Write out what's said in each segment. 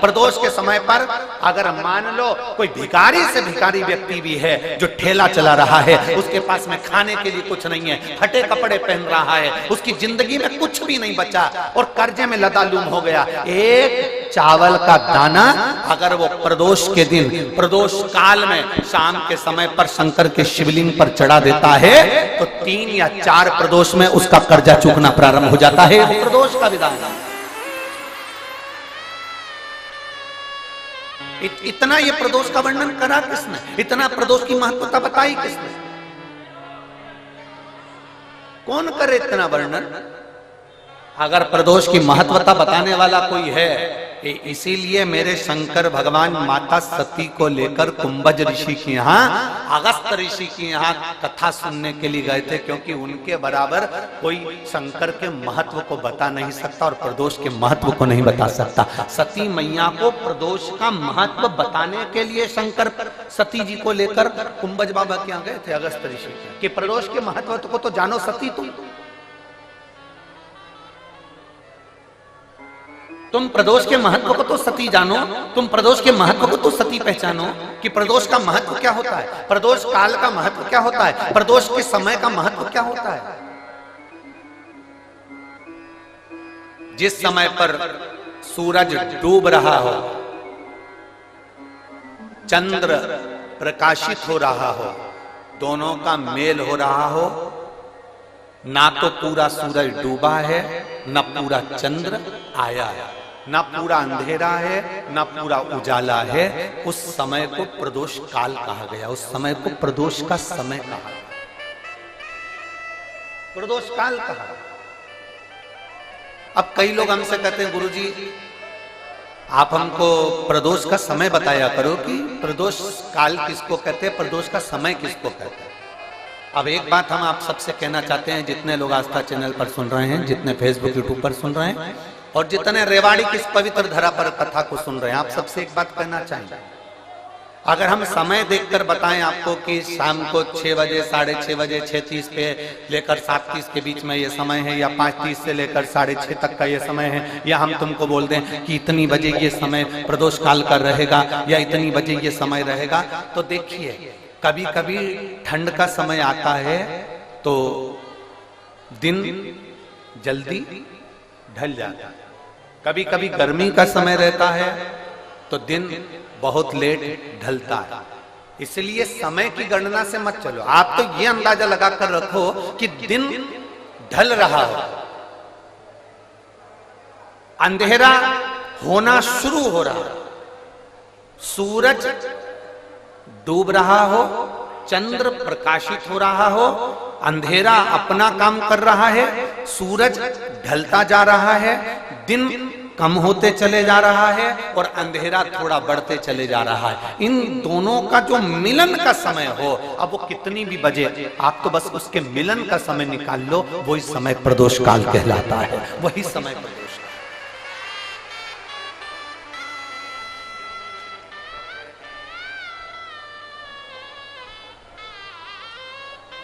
प्रदोष के समय पर अगर मान लो कोई भिखारी से भिखारी व्यक्ति भी है जो ठेला चला रहा है, उसके पास में खाने के लिए कुछ नहीं है, फटे कपड़े पहन रहा है, उसकी जिंदगी में कुछ भी नहीं बचा और कर्जे में लदालूम हो गया, एक चावल का दाना अगर वो प्रदोष के दिन, प्रदोष काल में शाम के समय पर शंकर के शिवलिंग पर चढ़ा देता है तो 3 या 4 प्रदोष में उसका कर्जा चूकना प्रारंभ हो जाता है। प्रदोष का विधान है। इतना ये प्रदोष का वर्णन करा किसने? इतना प्रदोष की महत्वता बताई किसने? कौन करे इतना वर्णन? अगर प्रदोष की महत्वता बताने वाला कोई है, इसीलिए मेरे शंकर भगवान माता सती को लेकर कुंभज ऋषि के यहाँ, अगस्त ऋषि के यहाँ कथा सुनने के लिए गए थे, क्योंकि उनके बराबर कोई शंकर के महत्व को बता नहीं सकता और प्रदोष के महत्व को नहीं बता सकता। सती मैया को प्रदोष का महत्व बताने के लिए शंकर सती जी को लेकर कुंभज बाबा के यहाँ गए थे, अगस्त ऋषि, कि प्रदोष के महत्व को तो जानो सती, तुम प्रदोष के महत्व को तो सती जानो, तुम प्रदोष के महत्व को तो सती पहचानो कि प्रदोष का महत्व क्या होता है, प्रदोष काल का महत्व क्या होता है, प्रदोष के समय का महत्व क्या होता है। जिस समय पर सूरज डूब रहा हो, चंद्र प्रकाशित हो रहा हो, दोनों का मेल हो रहा हो, ना तो पूरा सूरज डूबा है, ना पूरा चंद्र आया है, ना पूरा अंधेरा है, ना पूरा उजाला है, उस समय को प्रदोष काल कहा गया, उस समय को प्रदोष का समय कहा, प्रदोष काल कहा। अब कई लोग हमसे कहते हैं, गुरुजी आप हमको प्रदोष का समय बताया करो कि प्रदोष काल किसको कहते हैं, प्रदोष का समय किसको कहते हैं। अब एक बात हम आप सबसे कहना चाहते हैं, जितने लोग आस्था चैनल पर सुन रहे हैं, जितने फेसबुक यूट्यूब पर सुन रहे हैं और जितने रेवाड़ी की इस पवित्र धरा पर कथा को सुन रहे हैं, आप सबसे एक बात कहना चाहेंगे, अगर हम समय देखकर बताएं आपको कि शाम को 6 बजे, 6:30 बजे, 6:30 पे लेकर 7:30 के बीच में ये समय है, या 5:30 से लेकर 6:30 तक का ये समय है, या हम तुमको बोल दें कि इतनी बजे ये समय प्रदोष काल का रहेगा या इतनी बजे ये समय रहेगा, तो देखिए कभी कभी ठंड का समय आता है तो दिन जल्दी ढल जाता है, कभी कभी गर्मी का समय रहता है तो दिन बहुत लेट ढलता है। इसलिए समय की गणना से मत चलो, आप तो ये अंदाजा लगाकर रखो कि दिन ढल रहा हो, अंधेरा होना शुरू हो रहा है, सूरज डूब रहा हो, चंद्र प्रकाशित हो रहा हो, अंधेरा अपना काम कर रहा है, सूरज ढलता जा रहा है, दिन कम होते चले जा रहा है और अंधेरा थोड़ा बढ़ते चले जा रहा है। इन दोनों का जो मिलन का समय हो, अब वो कितनी भी बजे, आप तो बस उसके मिलन का समय निकाल लो, वही समय प्रदोष काल कहलाता है, वही समय प्रदोष।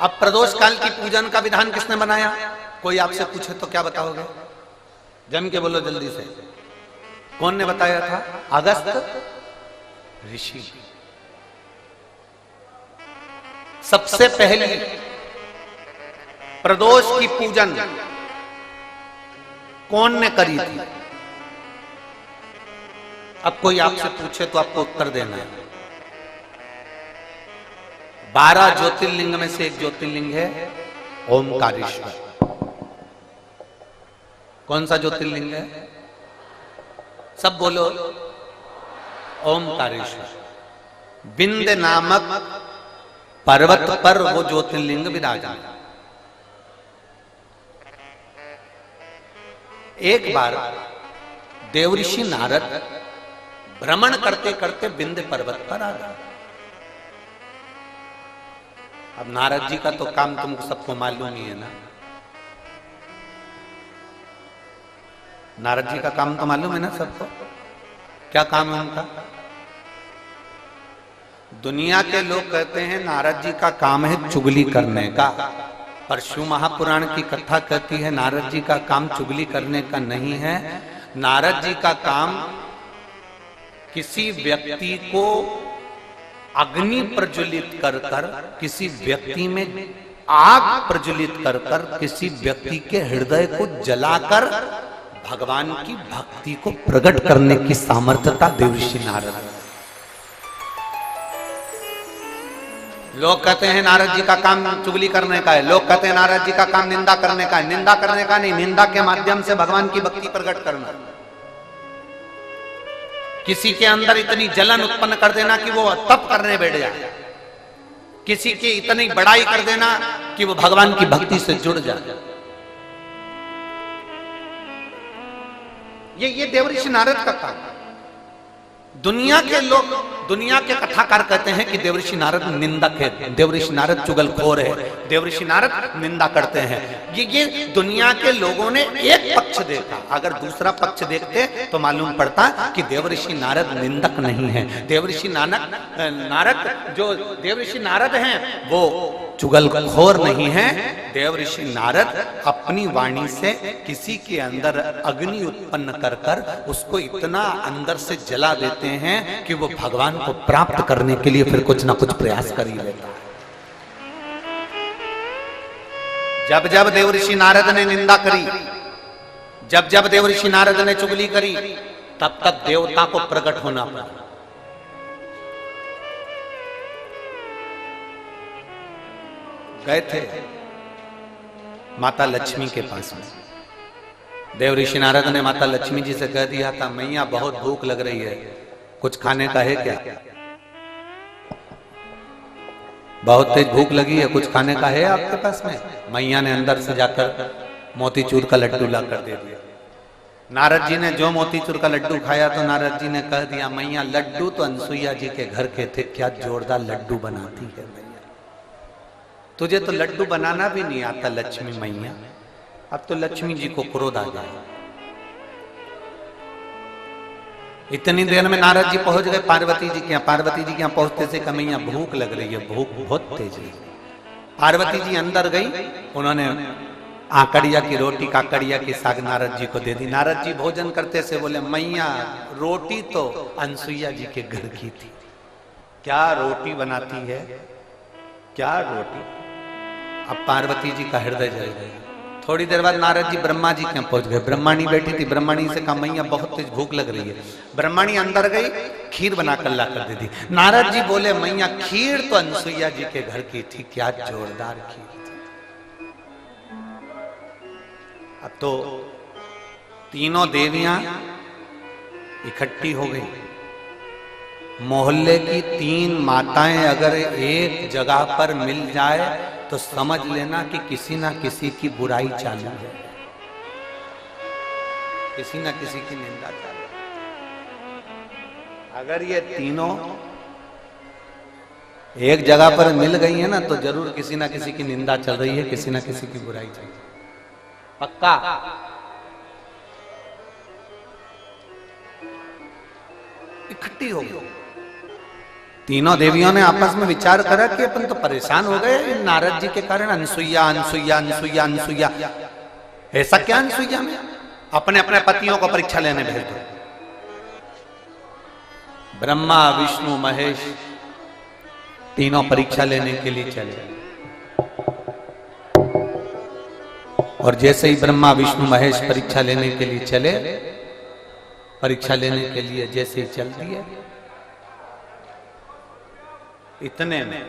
अब प्रदोष काल की पूजन का विधान किसने बनाया? कोई आपसे पूछे तो क्या बताओगे? जम के बोलो जल्दी से, कौन ने बताया था? अगस्त ऋषि। सबसे पहले प्रदोष की पूजन कौन ने करी थी? अब कोई आपसे पूछे तो आपको उत्तर देना है। 12 ज्योतिर्लिंग में से एक ज्योतिर्लिंग है ओमकारेश्वर। कौन सा ज्योतिर्लिंग है? सब बोलो। ओमकारेश्वर। बिंद नामक पर्वत पर वो ज्योतिर्लिंग विराजमान। एक बार देवऋषि नारद भ्रमण करते करते बिंद पर्वत पर आ गए। अब नारद जी का तो काम तुमको सबको मालूम ही है ना। नारद जी का काम तो मालूम है ना सबको। क्या काम है उनका? दुनिया के लोग कहते हैं नारद जी का काम है चुगली करने का, पर शिव महापुराण की कथा कहती है नारद जी का काम चुगली करने का नहीं है। नारद जी का काम किसी व्यक्ति को अग्नि प्रज्वलित कर कर, किसी व्यक्ति में आग प्रज्वलित कर कर, किसी व्यक्ति के हृदय को जलाकर भगवान की भक्ति को प्रकट करने की सामर्थ्यता देवर्षि नारद। लोग कहते हैं नारद जी का काम चुगली करने का है, लोग कहते हैं नारद जी का काम निंदा करने का है। निंदा करने का नहीं, निंदा के माध्यम से भगवान की भक्ति प्रकट करना। किसी के अंदर इतनी जलन उत्पन्न कर देना कि वो तप करने बैठ जाए, किसी की इतनी बड़ाई कर देना कि वो भगवान की भक्ति से जुड़ जाए। ये देवर्षि नारद का काम। दुनिया के लोग, दुनिया के कथाकार कहते हैं कि देवर्षि नारद निंदक है, देवर्षि नारद चुगलखोर है, देवर्षि नारद निंदा करते हैं। ये दुनिया के लोगों ने एक पक्ष देखा। अगर दूसरा पक्ष देखते तो मालूम पड़ता कि देवर्षि नारद निंदक नहीं है। देवर्षि नारद जो देवर्षि नारद हैं वो चुगलखोर नहीं है। देवर्षि नारद अपनी वाणी से किसी के अंदर अग्नि उत्पन्न कर कर उसको इतना अंदर से जला देते हैं कि वो भगवान को प्राप्त करने के लिए फिर कुछ ना कुछ प्रयास कर ही लेता है। जब जब देवर्षि नारद ने निंदा करी, जब जब देवर्षि नारद ने चुगली करी, तब तक देवता को प्रकट होना पड़ा। गए थे माता लक्ष्मी के पास में। देवर्षि नारद ने माता लक्ष्मी जी से कह दिया था, मैया बहुत भूख लग रही है, कुछ खाने का है क्या? बहुत तेज भूख लगी है, कुछ खाने का है आपके पास में? मैया ने अंदर से जाकर मोतीचूर का लड्डू ला कर दे दिया। नारद जी ने जो मोतीचूर का लड्डू खाया तो नारद जी ने कह दिया, मैया लड्डू तो अनसुईया जी के घर के थे, क्या जोरदार लड्डू बनाती है मैया, तुझे तो लड्डू बनाना भी नहीं आता लक्ष्मी मैया। अब तो लक्ष्मी जी को क्रोध आ गया। इतनी देर में नारद जी पहुंच गए पार्वती जी के यहाँ। पार्वती जी के यहाँ पहुंचते से कमैया भूख लग रही है, भूख बहुत तेज है। पार्वती जी अंदर गई, उन्होंने आकड़िया की रोटी, काकड़िया की साग नारद जी को दे दी। नारद जी भोजन करते से बोले, मैया रोटी तो अनसुईया जी के घर की थी, क्या रोटी बनाती है, क्या रोटी। अब पार्वती जी का हृदय जल गया। थोड़ी देर बाद नारद जी ब्रह्मा जी के पहुंच गए। ब्रह्माणी बैठी थी, ब्रह्माणी से कहा, मैया बहुत तेज भूख लग रही है। ब्रह्माणी अंदर गई, खीर बनाकर ला कर दे दी। नारद जी बोले, मैया खीर तो अनसुईया जी के घर की थी, क्या जोरदार खीर थी। अब तो तीनों देवियां इकट्ठी हो गई। मोहल्ले की 3 माताएं अगर एक जगह पर मिल जाए तो समझ लेना कि किसी ना किसी की बुराई चालू है, किसी ना किसी की निंदा चालू है। अगर ये तीनों एक जगह पर मिल गई है ना तो जरूर किसी ना किसी की निंदा चल रही है, किसी ना किसी की बुराई चल रही है, पक्का। इकट्ठी हो गई। तीनों देवियों ने आपस में विचार करा कि अपन तो परेशान हो गए नारद जी के कारण। अनसुईया अनसुईया अनसुईया अनसुईया, ऐसा क्या अनसुईया में? अपने अपने पतियों को परीक्षा लेने भेज दो। ब्रह्मा विष्णु महेश तीनों परीक्षा लेने के लिए चले। और जैसे ही ब्रह्मा विष्णु महेश परीक्षा लेने के लिए चले, परीक्षा लेने के लिए जैसे ही चल दिए, इतने में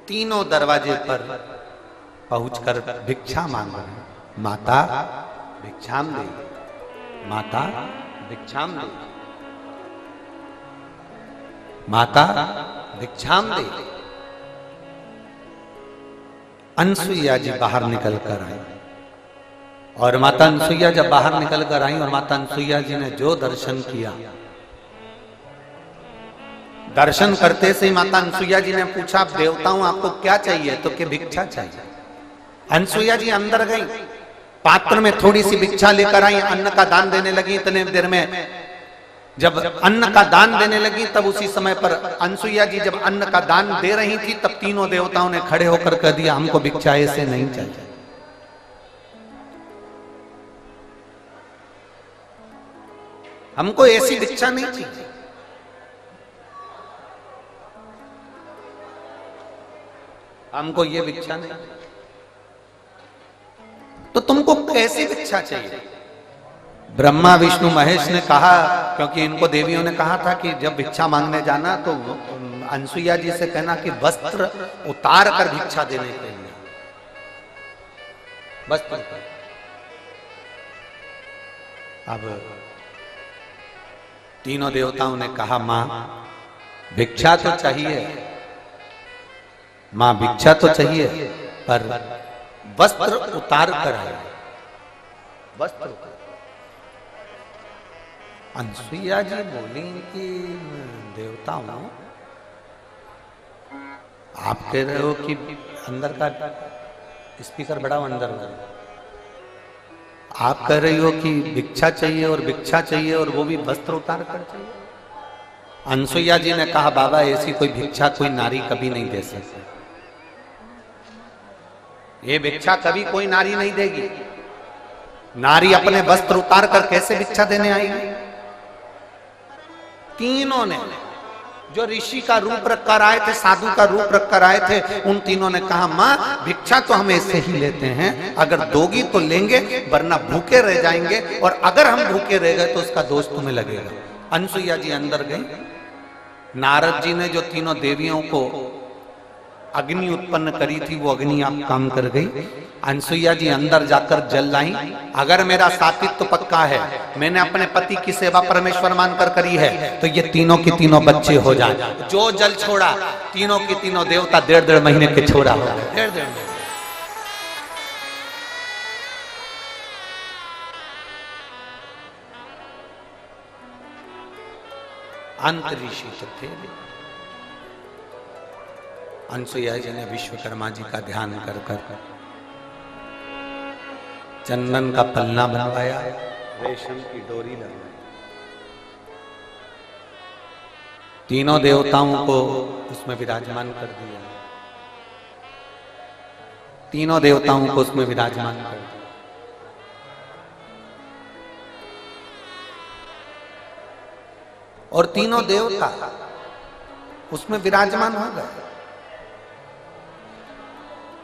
तीनों दरवाजे पर पहुंचकर भिक्षा मांग रहे। माता भिक्षाम दे, माता भिक्षाम दे, माता भिक्षाम दे। अनसुईया जी बाहर निकल कर आई और माता अनसुईया जब बाहर निकल कर आई और माता अनसुईया जी ने जो दर्शन किया, दर्शन करते से ही माता अनसुईया जी ने पूछा, देवताओं आपको क्या चाहिए? तो कि भिक्षा चाहिए। अनसुईया जी अंदर गई, पात्र में थोड़ी सी भिक्षा लेकर आई, अन्न का दान देने लगी। इतने देर में जब अन्न का दान देने लगी तब उसी समय पर अनसुईया जी जब अन्न का दान दे रही थी तब तीनों देवताओं ने खड़े होकर कह दिया, हमको भिक्षा ऐसे नहीं चाहिए। हमको ऐसी भिक्षा नहीं चाहिए। हमको ये भिक्षा नहीं। तो तुमको कैसी भिक्षा चाहिए? ब्रह्मा विष्णु महेश ने कहा, क्योंकि इनको देवियों ने कहा था कि जब भिक्षा मांगने जाना तो अनसुईया जी से कहना कि वस्त्र उतार कर भिक्षा देने के लिए, वस्त्र। अब तीनों देवताओं ने कहा, मां भिक्षा तो चाहिए, मां भिक्षा तो चाहिए, पर वस्त्र उतार कर आए, वस्त्र उतार। अनसुईया जी बोली कि देवताओं, आप कह रहे हो कि अंदर का स्पीकर बड़ा अंदर हो, आप कह रही हो कि भिक्षा चाहिए और भिक्षा चाहिए और वो भी वस्त्र उतार कर चाहिए। अनसुईया जी ने कहा, बाबा ऐसी कोई भिक्षा कोई नारी कभी नहीं दे सकती, ये भिक्षा कभी कोई नारी नहीं देगी। नारी अपने वस्त्र उतार कर कैसे भिक्षा देने आएगी? तीनों ने, जो ऋषि का रूप रख कर आए थे, साधु का रूप रख कर आए थे, उन तीनों ने कहा, मां भिक्षा तो हम ऐसे ही लेते हैं, अगर दोगी तो लेंगे, वरना भूखे रह जाएंगे, और अगर हम भूखे रह गए तो उसका दोष तुम्हें लगेगा। अनसुईया जी अंदर गई। नारद जी ने जो तीनों देवियों को अग्नि उत्पन्न करी थी, वो अग्नि आप काम कर गई। अनसुईया जी अंदर जाकर जल लाई। अगर मेरा सात्वित्व तो पक्का है, मैंने अपने पति की सेवा परमेश्वर मानकर करी है, तो ये तीनों की तीनों बच्चे हो जाए। जो जल छोड़ा, तीनों की तीनों देवता 1.5 महीने के छोड़ा हो गए। 1.5 महीने। अंत ऋषि तो थे। अनसुईया जी ने विश्वकर्मा जी का ध्यान कर कर चंदन का पलना बनवाया, रेशम की डोरी लगाई, तीनों देवताओं को उसमें विराजमान कर दिया, तीनों देवताओं को उसमें विराजमान कर दिया। और तीनों देवता उसमें विराजमान हो गए।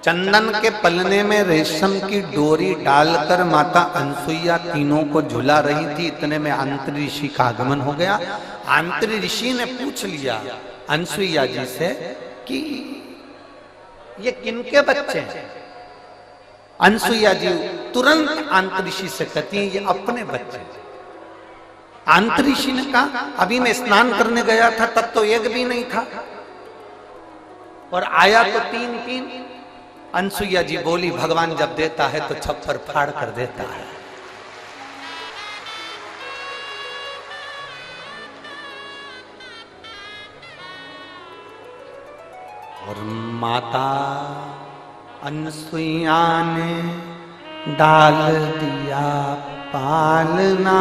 चंदन के पलने में रेशम की डोरी डालकर माता अनसुईया तीनों को झुला रही थी। इतने में अंतरी ऋषि का आगमन हो गया। अंतरी ऋषि ने पूछ लिया अनसुईया जी से कि ये किनके बच्चे हैं? अनसुईया जी तुरंत अंतरी ऋषि से कहती हैं, ये अपने बच्चे। अंतरी ऋषि ने कहा, अभी मैं स्नान करने गया था, तब तो एक भी नहीं था, और आया तो 3-3। अनसुईया जी बोली, भगवान जब देता है तो छप्पर फाड़ कर देता है। और माता अनसुईया ने डाल दिया पालना,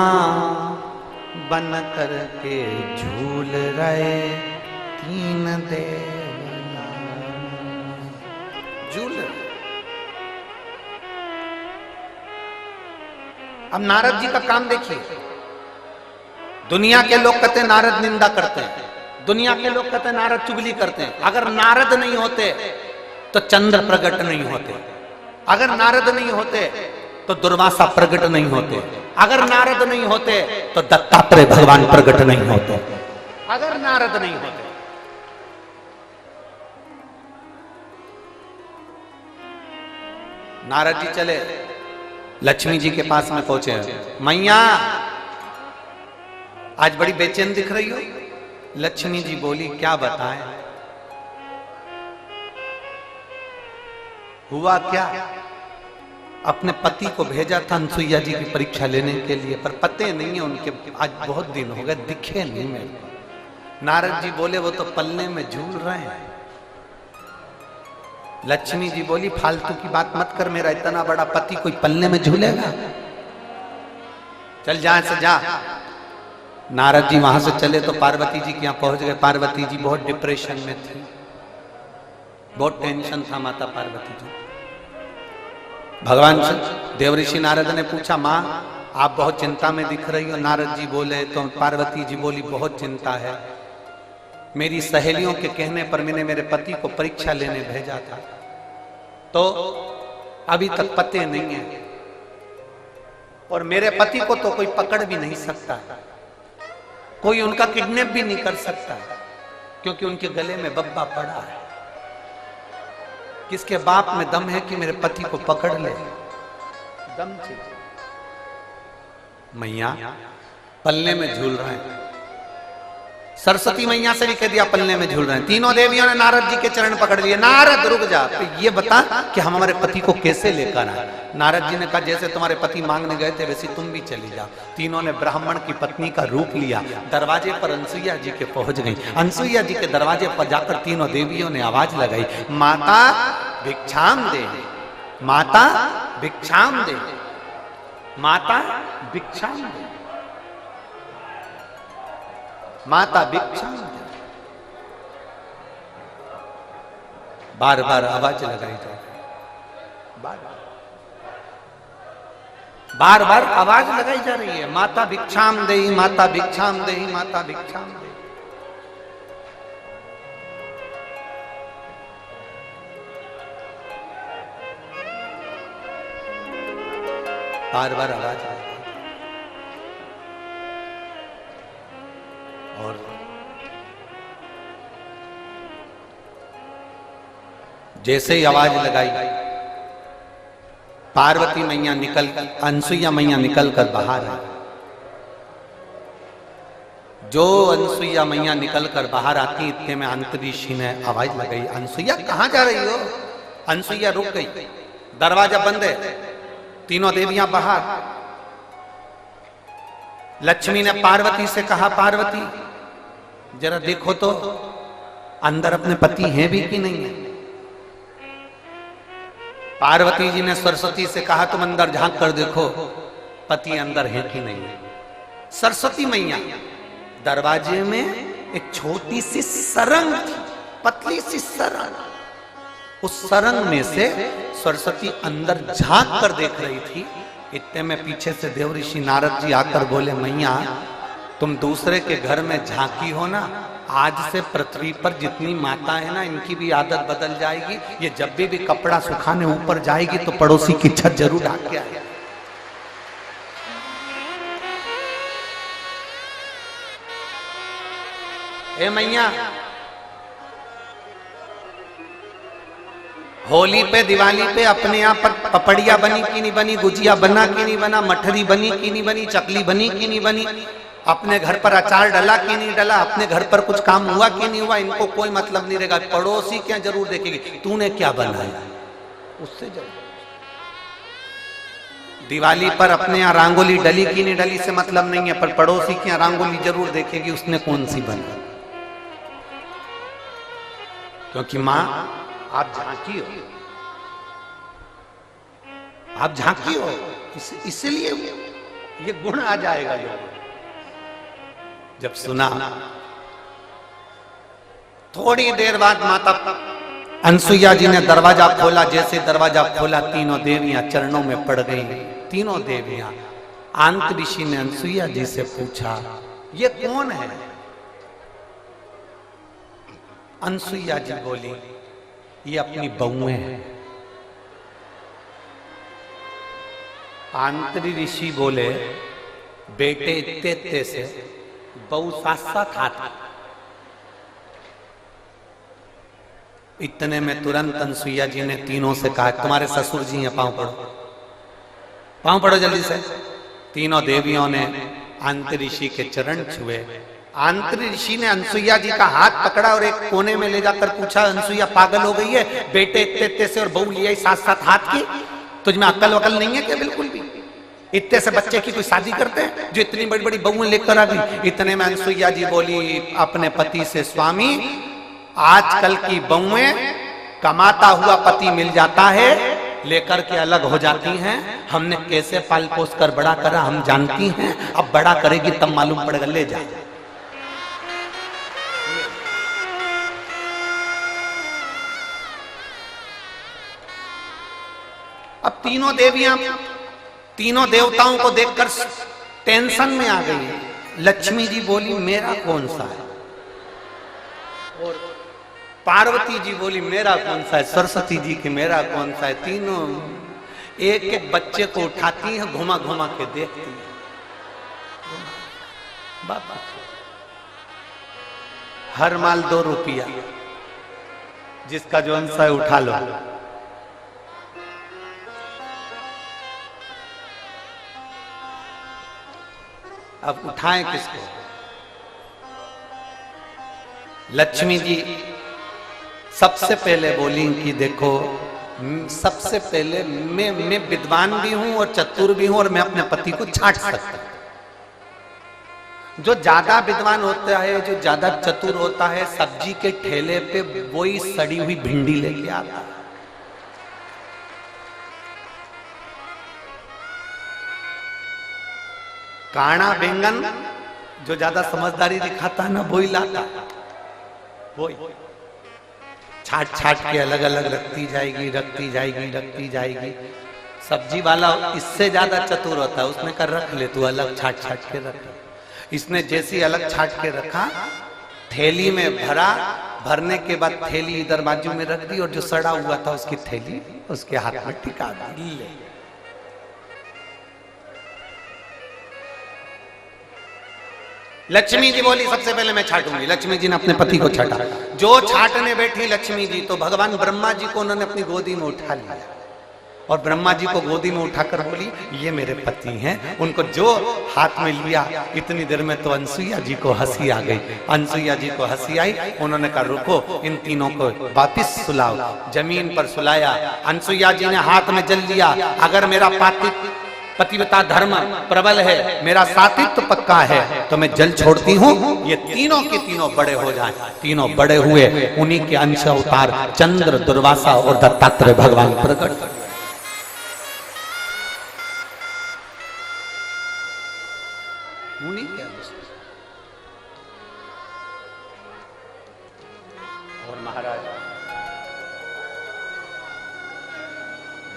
बन कर के झूल रहे 3 देवता। झूल। अब नारद जी का काम देखिए। दुनिया के लोग कहते हैं नारद निंदा करते हैं, दुनिया के लोग कहते हैं नारद चुगली करते हैं। अगर नारद नहीं होते तो चंद्र प्रकट नहीं होते, अगर नारद नहीं होते तो दुर्वासा प्रकट नहीं होते, अगर नारद नहीं होते तो दत्तात्रेय भगवान प्रकट नहीं होते, अगर नारद नहीं होते। नारद जी चले, लक्ष्मी जी के पास में पहुंचे। मैया आज बड़ी बेचैन दिख रही हो। लक्ष्मी जी बोली, क्या बताएं, हुआ क्या? अपने पति को भेजा था अनसुईया जी की परीक्षा लेने के लिए, पर पते नहीं है उनके, आज बहुत दिन हो गए, दिखे नहीं मेरे को। नारद जी बोले, वो तो पलने में झूल रहे हैं। लक्ष्मी जी बोली, फालतू की बात मत कर, मेरा इतना बड़ा पति कोई पलने में झूलेगा? चल जा से जा। नारद जी वहां से चले तो पार्वती जी के यहाँ पहुंच गए। पार्वती जी बहुत डिप्रेशन में थी, बहुत टेंशन था माता पार्वती जी। भगवान से देवऋषि नारद ने पूछा, मां आप बहुत चिंता में दिख रही हो। नारद जी बोले तो पार्वती जी बोली बहुत चिंता है, मेरी सहेलियों के कहने पर मैंने मेरे पति को परीक्षा लेने भेजा था, तो अभी तक पते नहीं है, और मेरे पति को तो कोई पकड़ भी नहीं सकता, कोई उनका किडनैप भी नहीं कर सकता, क्योंकि उनके गले में बब्बा पड़ा है। किसके बाप में दम है कि मेरे पति को पकड़ ले? दम चाहिए। मैया पल्ले में झूल रहे हैं, सरस्वती मैया से भी कह दिया पल्ले में झूल रहे हैं। तीनों देवियों ने नारद जी के चरण पकड़ लिए। नारद रुक जा, तो ये बता कि हम हमारे पति को कैसे लेकर आए। नारद जी ने कहा जैसे तुम्हारे पति मांगने गए थे वैसे तुम भी चली जाओ। तीनों ने ब्राह्मण की पत्नी का रूप लिया, दरवाजे पर अनसुईया जी के पहुंच गई। अनसुईया जी के दरवाजे पर जाकर तीनों देवियों ने आवाज लगाई, माता भिक्षाम दे, माता भिक्षाम दे, माता भिक्षाम दे, माता भिक्षाम दे। बार बार आवाज लगाई जाए, बार बार आवाज लगाई जा रही है, माता भिक्षाम दे, माता भिक्षाम दे, माता भिक्षाम दे। बार बार आवाज आई। और जैसे ही आवाज लगाई, पार्वती मैया निकल, अनसुईया मैया निकल कर बाहर आई। जो अनसुईया मैया निकल कर बाहर आती, इतने में अंतरीषी ने आवाज लगाई, अनसुईया कहां जा रही हो? अनसुईया रुक गई, दरवाजा बंद है, तीनों देवियां बाहर। लक्ष्मी ने पार्वती से कहा, पार्वती जरा देखो तो अंदर अपने पति हैं भी कि नहीं है। पार्वती जी ने सरस्वती से कहा तुम अंदर झांक कर देखो पति अंदर है कि नहीं है। सरस्वती मैया दरवाजे में एक छोटी सी सरंग थी, पतली सी सरंग, उस सरंग में से सरस्वती अंदर झांक कर देख रही थी। इतने में पीछे से देवऋषि नारद जी आकर बोले, मैया तुम दूसरे के घर में झांकी हो ना, आज से पृथ्वी पर जितनी माता है ना, इनकी भी आदत बदल जाएगी। ये जब भी कपड़ा सुखाने ऊपर जाएगी तो पड़ोसी की छत जरूर ढाक के आए। ए मैया, होली पे दिवाली पे अपने यहाँ पर पपड़िया बनी कि नहीं बनी, गुजिया बना कि नहीं बना, मठरी बनी कि नहीं बनी, चकली बनी कि नहीं बनी, अपने घर पर अचार डला कि नहीं डला, अपने घर पर कुछ काम हुआ कि नहीं हुआ, इनको कोई मतलब नहीं रहेगा। पड़ोसी क्या जरूर देखेगी तूने क्या बनाया, उससे जरूर। दिवाली पर अपने यहाँ रंगोली डली कि नहीं डली से मतलब नहीं है, पर पड़ोसी की यहाँ रंगोली जरूर देखेगी उसने कौन सी बनी। क्योंकि माँ आप झांकी हो, आप झांकी हो, इसलिए ये गुण आ जाएगा। जब सुना, थोड़ी देर बाद माता अनसुईया जी ने दरवाजा खोला। जैसे दरवाजा खोला, तीनों देवियां चरणों में पड़ गई। तीनों देवियां। अंतऋषि ने अनसुईया जी से पूछा, ये कौन है? अनसुईया जी बोली, ये अपनी बहुएं हैं। आंतरी ऋषि बोले, बेटे इत्ते से बहु साथ साथ हाथ। इतने में तुरंत अनसुईया जी ने तीनों से कहा, तुम्हारे ससुर जी हैं, पांव पड़ो, पांव पड़ो जल्दी से। तीनों देवियों ने आंतरी ऋषि के चरण छुए। आंतरी ऋषि ने अनसुईया जी का हाथ पकड़ा और एक कोने में ले जाकर पूछा, अनसुईया पागल हो गई है? बेटे इत्ते से और बहू लिया साथ साथ हाथ की, तुझमें अक्ल वकल नहीं है क्या? बिल्कुल भी। इतने से बच्चे की कोई शादी करते हैं जो इतनी बड़ी बड़ी बहुएं लेकर आ गई? इतने में अनसुईया जी बोली अपने पति से, स्वामी आजकल की बहुएं कमाता हुआ पति मिल जाता है, लेकर के अलग हो जाती हैं। हमने कैसे पाल पोस कर बड़ा करा हम जानती हैं, अब बड़ा करेगी तब मालूम पड़ेगा, ले जा। अब तीनों देवियां तीनों देवताओं को देखकर टेंशन में आ गई। लक्ष्मी जी बोली मेरा कौन सा है, और पार्वती जी बोली मेरा कौन सा है, सरस्वती जी की मेरा कौन सा है। तीनों एक एक बच्चे को उठाती हैं, घुमा घुमा के देखती हैं। बाबा हर माल 2 रुपया, जिसका जो अंश है उठा लो। अब उठाएं किसको? लक्ष्मी जी सबसे पहले बोली कि देखो, सबसे पहले मैं विद्वान भी हूं और चतुर भी हूं, और मैं अपने पति को छांट सकता हूं। जो ज्यादा विद्वान होता है, जो ज्यादा चतुर होता है, सब्जी के ठेले पे वही सड़ी हुई भिंडी लेके आता है। काना बैंगन जो ज्यादा समझदारी दिखाता है ना, वही लाता, वही छाट छाट के अलग अलग रखती जाएगी, रखती जाएगी, रखती जाएगी। सब्जी वाला इससे ज्यादा चतुर होता है, उसने कहा रख ले तू, अलग छाट छाट के रख। इसने जैसी अलग छाट के रखा, थैली में भरा, भरने के बाद थैली इधर बाजू में रख दी, और जो सड़ा हुआ था उसकी थैली उसके हाथ में टिका दी। लक्ष्मी जी बोली सबसे पहले मैं छाटूंगी। लक्ष्मी जी ने अपने पति को छाटा। जो छाटने बैठी लक्ष्मी जी, तो भगवान ब्रह्मा जी को उन्होंने अपनी गोदी में उठा लिया, और ब्रह्मा जी को गोदी में उठाकर बोली ये मेरे पति हैं। उनको जो हाथ में लिया, इतनी देर में तो अनसुईया जी को हंसी आ गई। अनसुईया जी को हंसी आई, उन्होंने कहा रुको, इन तीनों को वापिस सुलाओ। जमीन पर सुलाया। अनसुईया जी ने हाथ में जल लिया, अगर मेरा पतिव्रता धर्म प्रबल है, मेरा सात्वित्व पक्का है, तो मैं जल छोड़ती हूँ, ये तीनों के तीनों बड़े हो जाएं। तीनों बड़े हुए, उन्हीं के अंश अवतार चंद्र, दुर्वासा और दत्तात्रेय भगवान प्रकट। उन्हीं के अंश। और महाराज,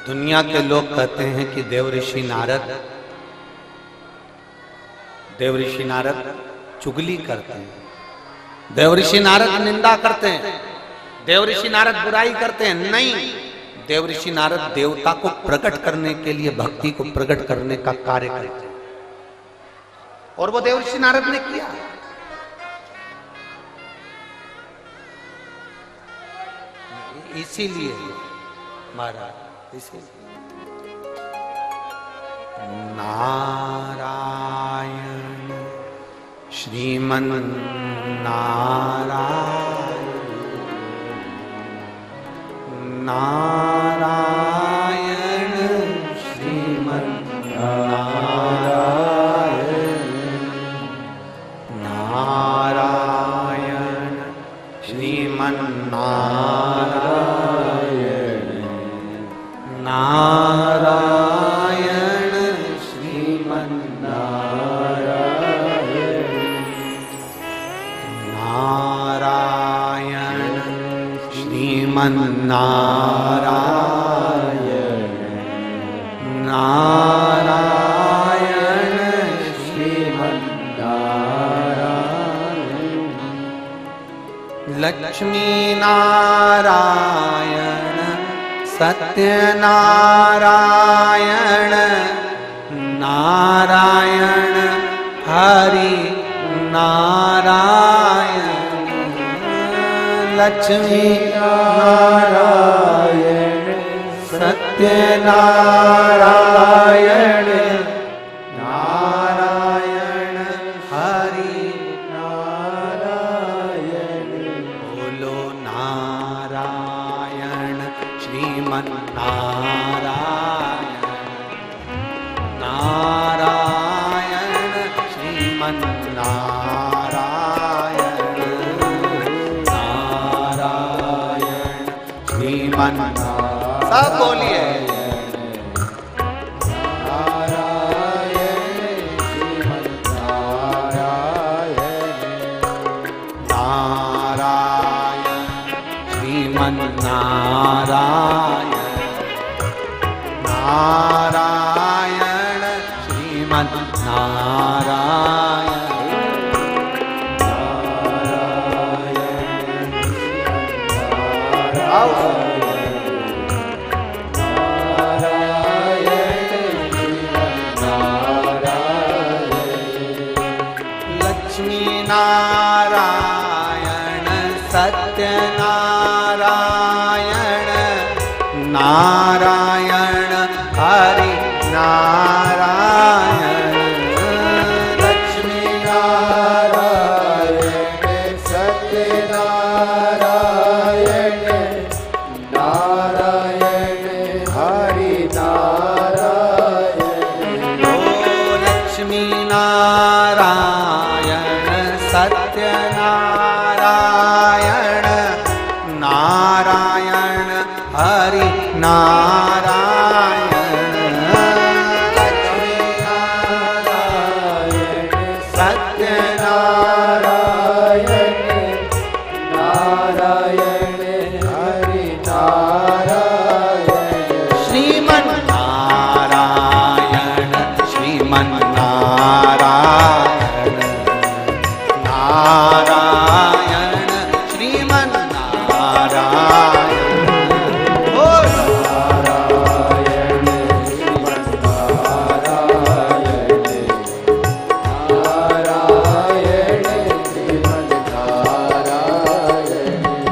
दुनिया के लोग कहते हैं कि देव ऋषि नारद चुगली करते हैं, देव ऋषि नारद निंदा करते हैं, देव ऋषि नारद बुराई करते हैं। नहीं, देव ऋषि नारद देवता को प्रकट करने के लिए, भक्ति को प्रकट करने का कार्य करते हैं, और वो देव ऋषि नारद ने किया। इसीलिए महाराज, नारायण श्रीमन नारायण, नारायण श्रीमन नारायण, नारायण श्रीमन नारायण, नारायण श्रीमन नारायण, नारायण श्रीमन नारायण, नारायण श्रीमन नारायण, लक्ष्मी नारायण सत्यनारायण, नारायण हरि नारायण, लक्ष्मी नारायण सत्यनारायण, नारायण हरि नारायण, बोलो नारायण श्रीमन नारायण, नारायण श्रीमन नारायण, नारायण श्रीमन नारायण। सब बोलिए नारायण श्रीमन नारायण, नारायण श्रीमन नारायण, नारायण लक्ष्मी नारायण सत्यनारायण नारायण हरि नारायण लक्ष्मी नारायण सत्यनारायण नारायण हरि नारायण ओ लक्ष्मी नारायण सत्यनारायण नारायण हरि नारायण लक्ष्मी नारायण सत्यनारायण नारायण हरि नारायण श्रीमन्नारायण श्रीमन्नारायण नारायण श्रीमन्नारायण ओ नारायण श्रीमन्नारायण नारायण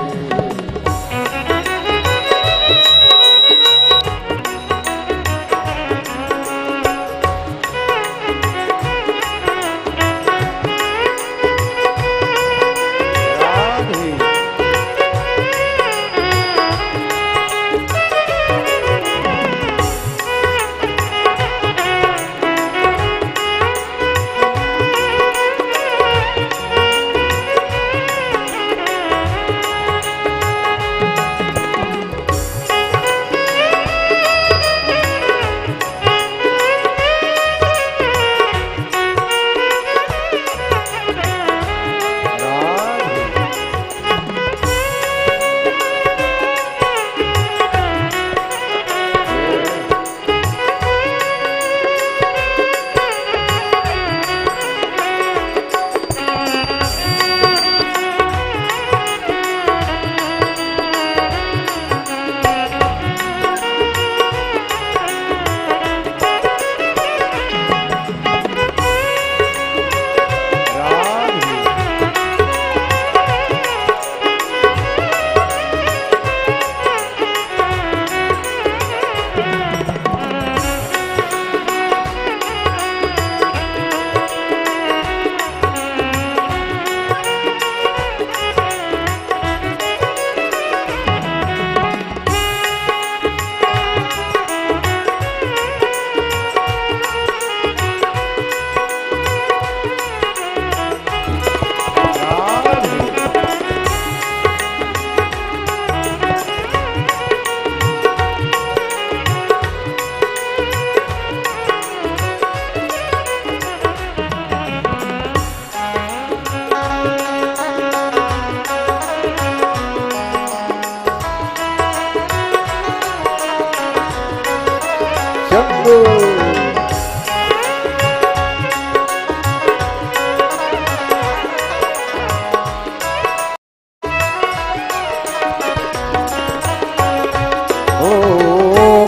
श्रीमन्नारायण शंभो ओ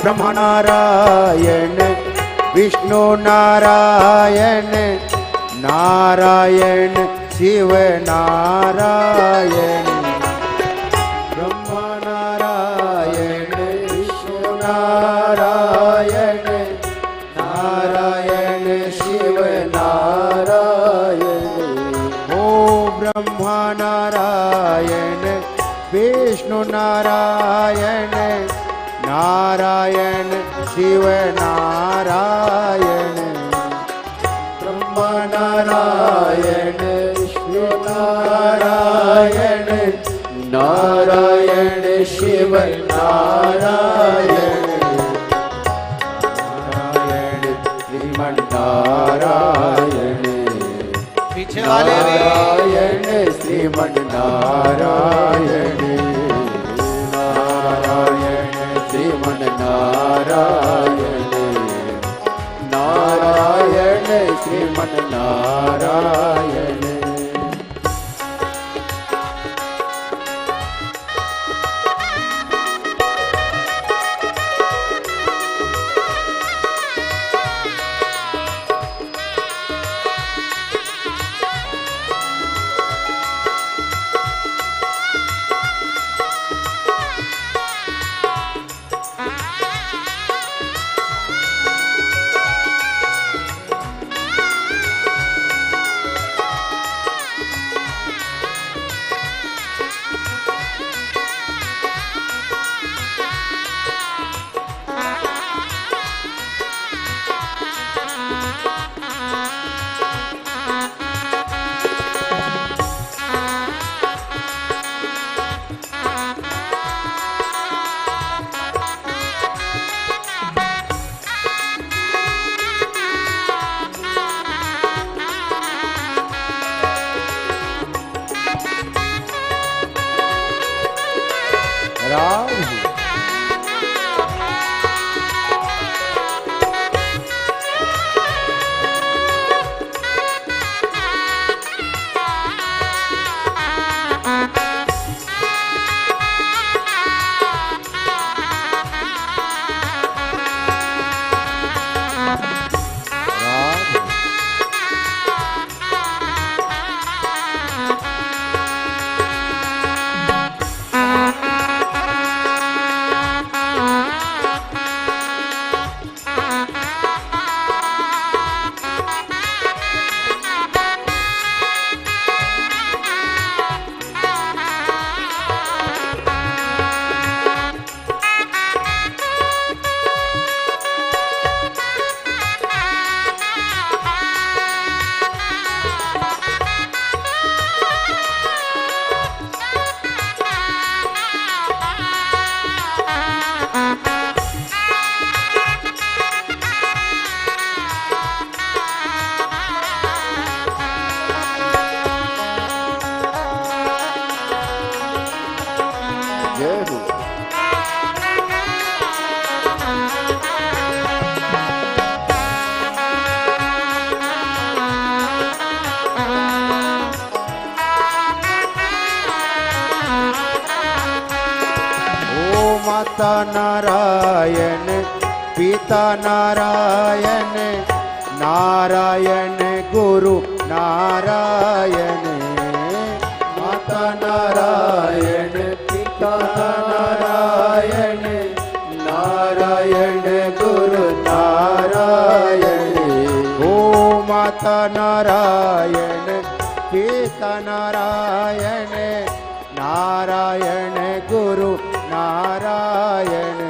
ब्रह्म नारायण विष्णु नारायण नारायण शिव नारायण ब्रह्म नारायण विष्णु नारायण नारायण शिव नारायण ओ ब्रह्म नारायण विष्णु नारायण नारायण शिव नारायण ब्रह्म नारायण विष्णु नारायण नारायण शिव नारायण नारायण श्रीमन्नारायण पीछे वाले भी नारायण श्रीमन्नारायण नारायण श्रीमन्नारायण नारायण श्रीमन्नारायण माता नारायण पिता नारायण नारायण गुरु नारायण माता नारायण पिता नारायण नारायण गुरु नारायण ओ माता नारायण पिता नारायण नारायण गुरु नारायण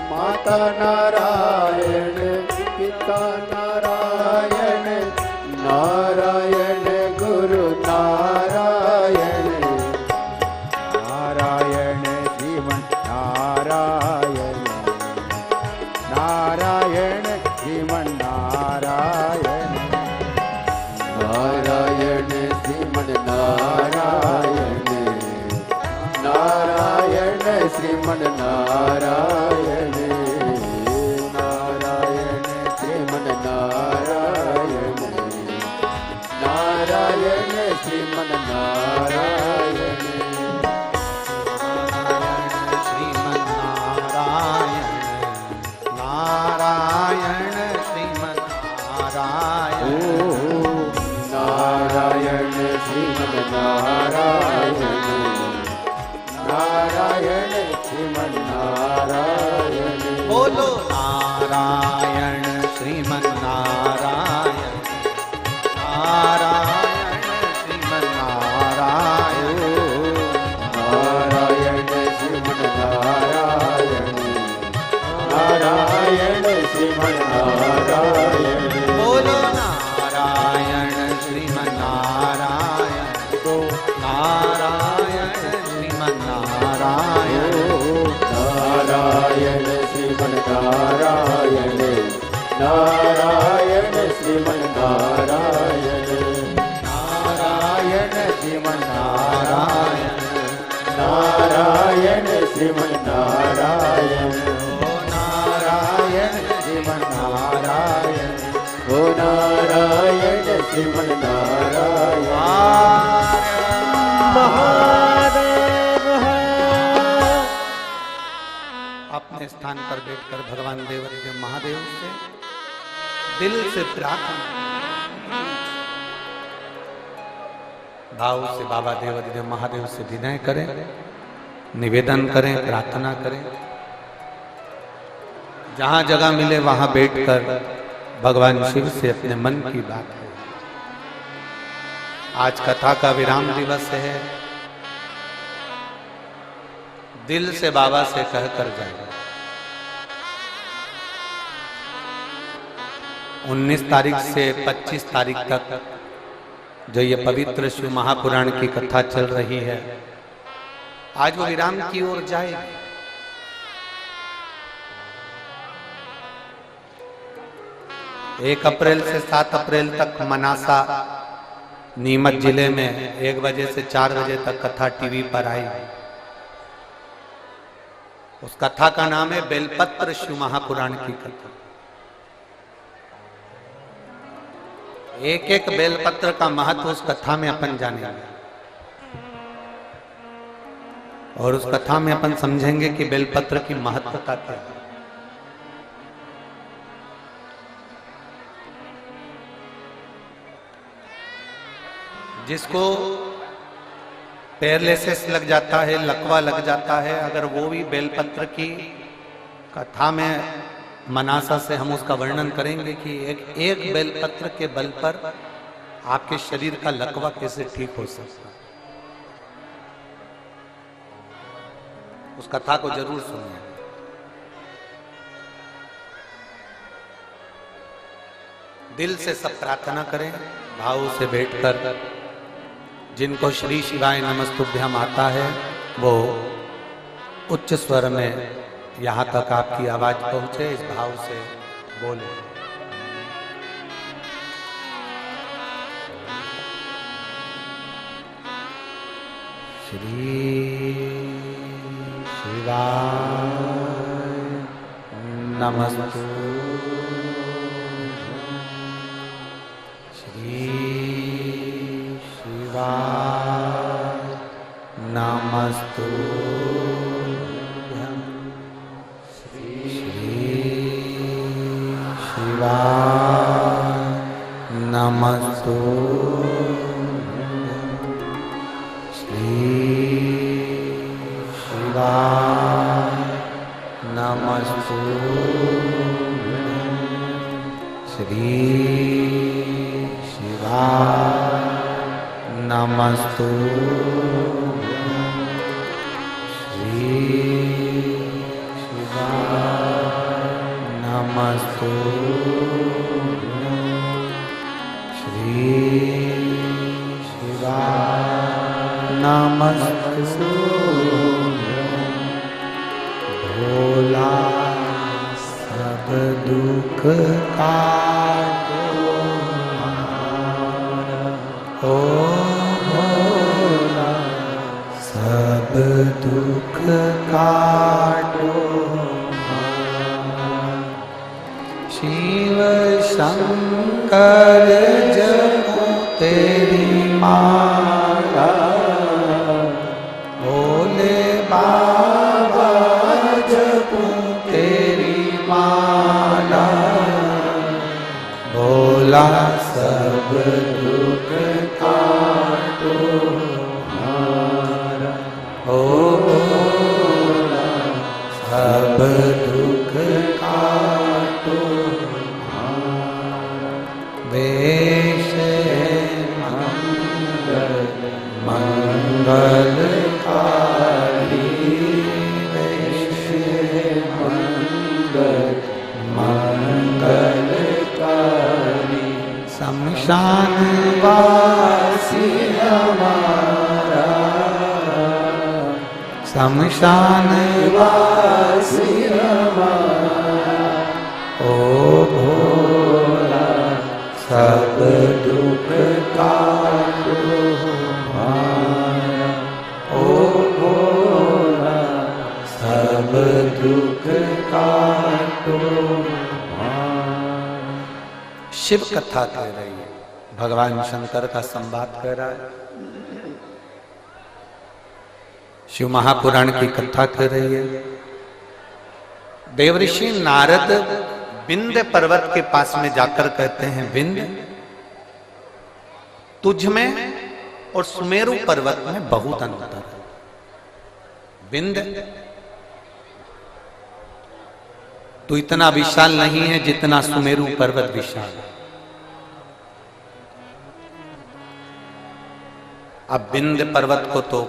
माता नारायण पिता नारायण नारायण गुरु नारायण नारायण जीवन नारायण नारायण जीवन नारायण नारायण श्रीमन नारायण नारायण श्रीमन नारायण नारायण श्रीमन नारायण नारायण श्रीमन नारायण श्रीमन नारायण नारायण श्रीमन नारायण नारायण श्रीमन नारायण नारायण श्रीमन नारायण बोलो नारायण श्रीमन नारायण नारायण श्रीमन नारायण नारायण श्रीमन नारायण नारायण श्रीमन नारायण बोलो नारायण श्रीमन नारायण नारायण श्रीमन नारायण नारायण श्रीमन नारायण नारायण श्रीमन नारायण नारायण श्रीमन नारायण नारायण श्रीमन नारायण ओ नारायण श्रीमन नारायण ओ नारायण श्रीमन नारायण महादेव अपने स्थान पर बैठकर भगवान देवदेव महादेव से दिल से प्रार्थना भाव से बाबा देवदेव महादेव से विनय करें, निवेदन करें, प्रार्थना करें। जहां जगह मिले वहां बैठकर भगवान शिव से अपने मन की बात है। आज कथा का विराम दिवस है। दिल से बाबा से कहकर जाए। 19 तारीख से 25 तारीख तक जो ये पवित्र शिव महापुराण की कथा चल रही है, आज वो विराम की ओर जाएगी। 1 अप्रैल से 7 अप्रैल तक मनासा नीमच जिले में 1 बजे से 4 बजे तक कथा टीवी पर आई। उस कथा का नाम है बेलपत्र शिव महापुराण की कथा। एक एक बेलपत्र का महत्व उस कथा में अपन जानेंगे और उस कथा में अपन समझेंगे कि बेलपत्र की महत्वता क्या है। जिसको पैरालिसिस लग जाता है, लकवा लग जाता है, अगर वो भी बेलपत्र की कथा में मनासा से हम उसका वर्णन करेंगे कि एक बेलपत्र के बल पर आपके शरीर का लकवा कैसे ठीक हो सकता है। उस कथा को जरूर सुनिए। दिल से सब प्रार्थना करें, भाव से बैठकर। जिनको श्री शिवाय नमस्तुभ्यम आता है वो उच्च स्वर में यहाँ तक आपकी आवाज पहुंचे, इस भाव से बोले। श्री शिवाय नमस्तुभ्यम, श्री शिवाय नमस्तुभ्यम। नमस्तु श्री शिवाय नमस्तु श्री शिवाय नमस्तु श्री शिवाय नमस्तु श्री शिवाय नमस्तु भोला सब दुख काटो ओ भोला सब दुख काटो शिव शंकर जपो तेरी माला भोले बाबा जपो तेरी माला भोला सब दुख काटो ओ भोला सब दुख काटो वेश मंगलकारी वेश मंगलकारी शमशान वासी हमारा शमशान वासी हमारा ओ भोला सब दुख काटो हमारा ओ भोला सब दुख काटो हमारा। शिव कथा कह रही है, भगवान शंकर का संवाद कह रहा है, शिव महापुराण की कथा कह रही है। देवऋषि नारद विंध्य पर्वत के पास में जाकर कहते हैं, विंध्य तुझ में और सुमेरु पर्वत में बहुत अंतर है। विंध्य तू इतना विशाल नहीं है जितना सुमेरु पर्वत विशाल है। अब विंध्य पर्वत को तो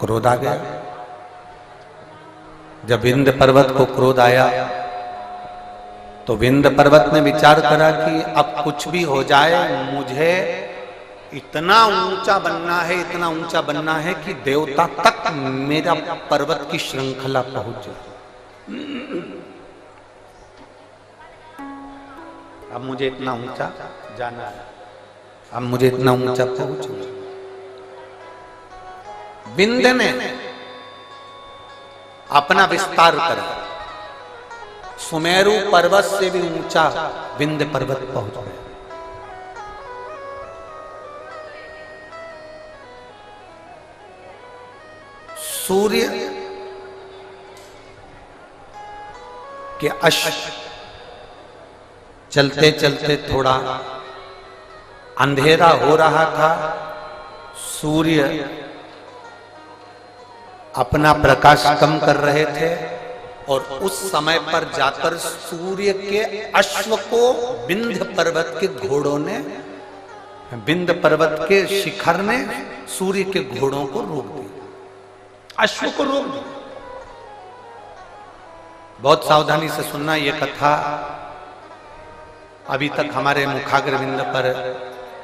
क्रोध आ गया। जब विंध्य पर्वत को क्रोध आया तो विंध्य पर्वत ने विचार करा कि अब कुछ भी हो जाए, मुझे इतना ऊंचा बनना है, इतना ऊंचा बनना है कि देवता तक मेरा पर्वत की श्रृंखला पहुंच जाए। अब मुझे इतना ऊंचा जाना है, अब मुझे इतना ऊंचा पहुंचना। विंध्य ने अपना विस्तार करा, सुमेरु पर्वत से भी ऊंचा विंध्य पर्वत पहुंच गया। सूर्य के अश्व चलते चलते थोड़ा अंधेरा हो रहा था। सूर्य अपना प्रकाश कम कर रहे थे और उस समय पर जाकर सूर्य के अश्व को विंध्य पर्वत के घोड़ों ने, विंध्य पर्वत के शिखर ने सूर्य के घोड़ों को रोक दिया, अश्व को रोक दिया। बहुत सावधानी से सुनना, ये कथा अभी तक हमारे मुखाग्रविंद पर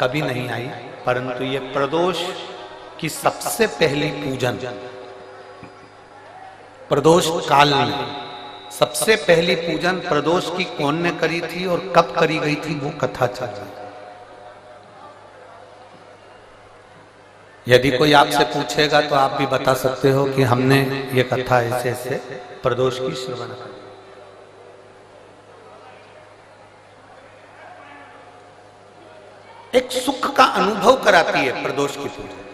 कभी नहीं आई, परंतु ये प्रदोष की सबसे पहली पूजन, प्रदोष काल में सबसे पहली पूजन प्रदोष की कौन ने करी थी और कब करी गई थी, वो कथा चल रही। यदि कोई आपसे पूछेगा तो आप भी बता सकते हो कि हमने ये कथा ऐसे ऐसे प्रदोष की श्रवण करी। एक सुख का अनुभव कराती है प्रदोष की पूजा।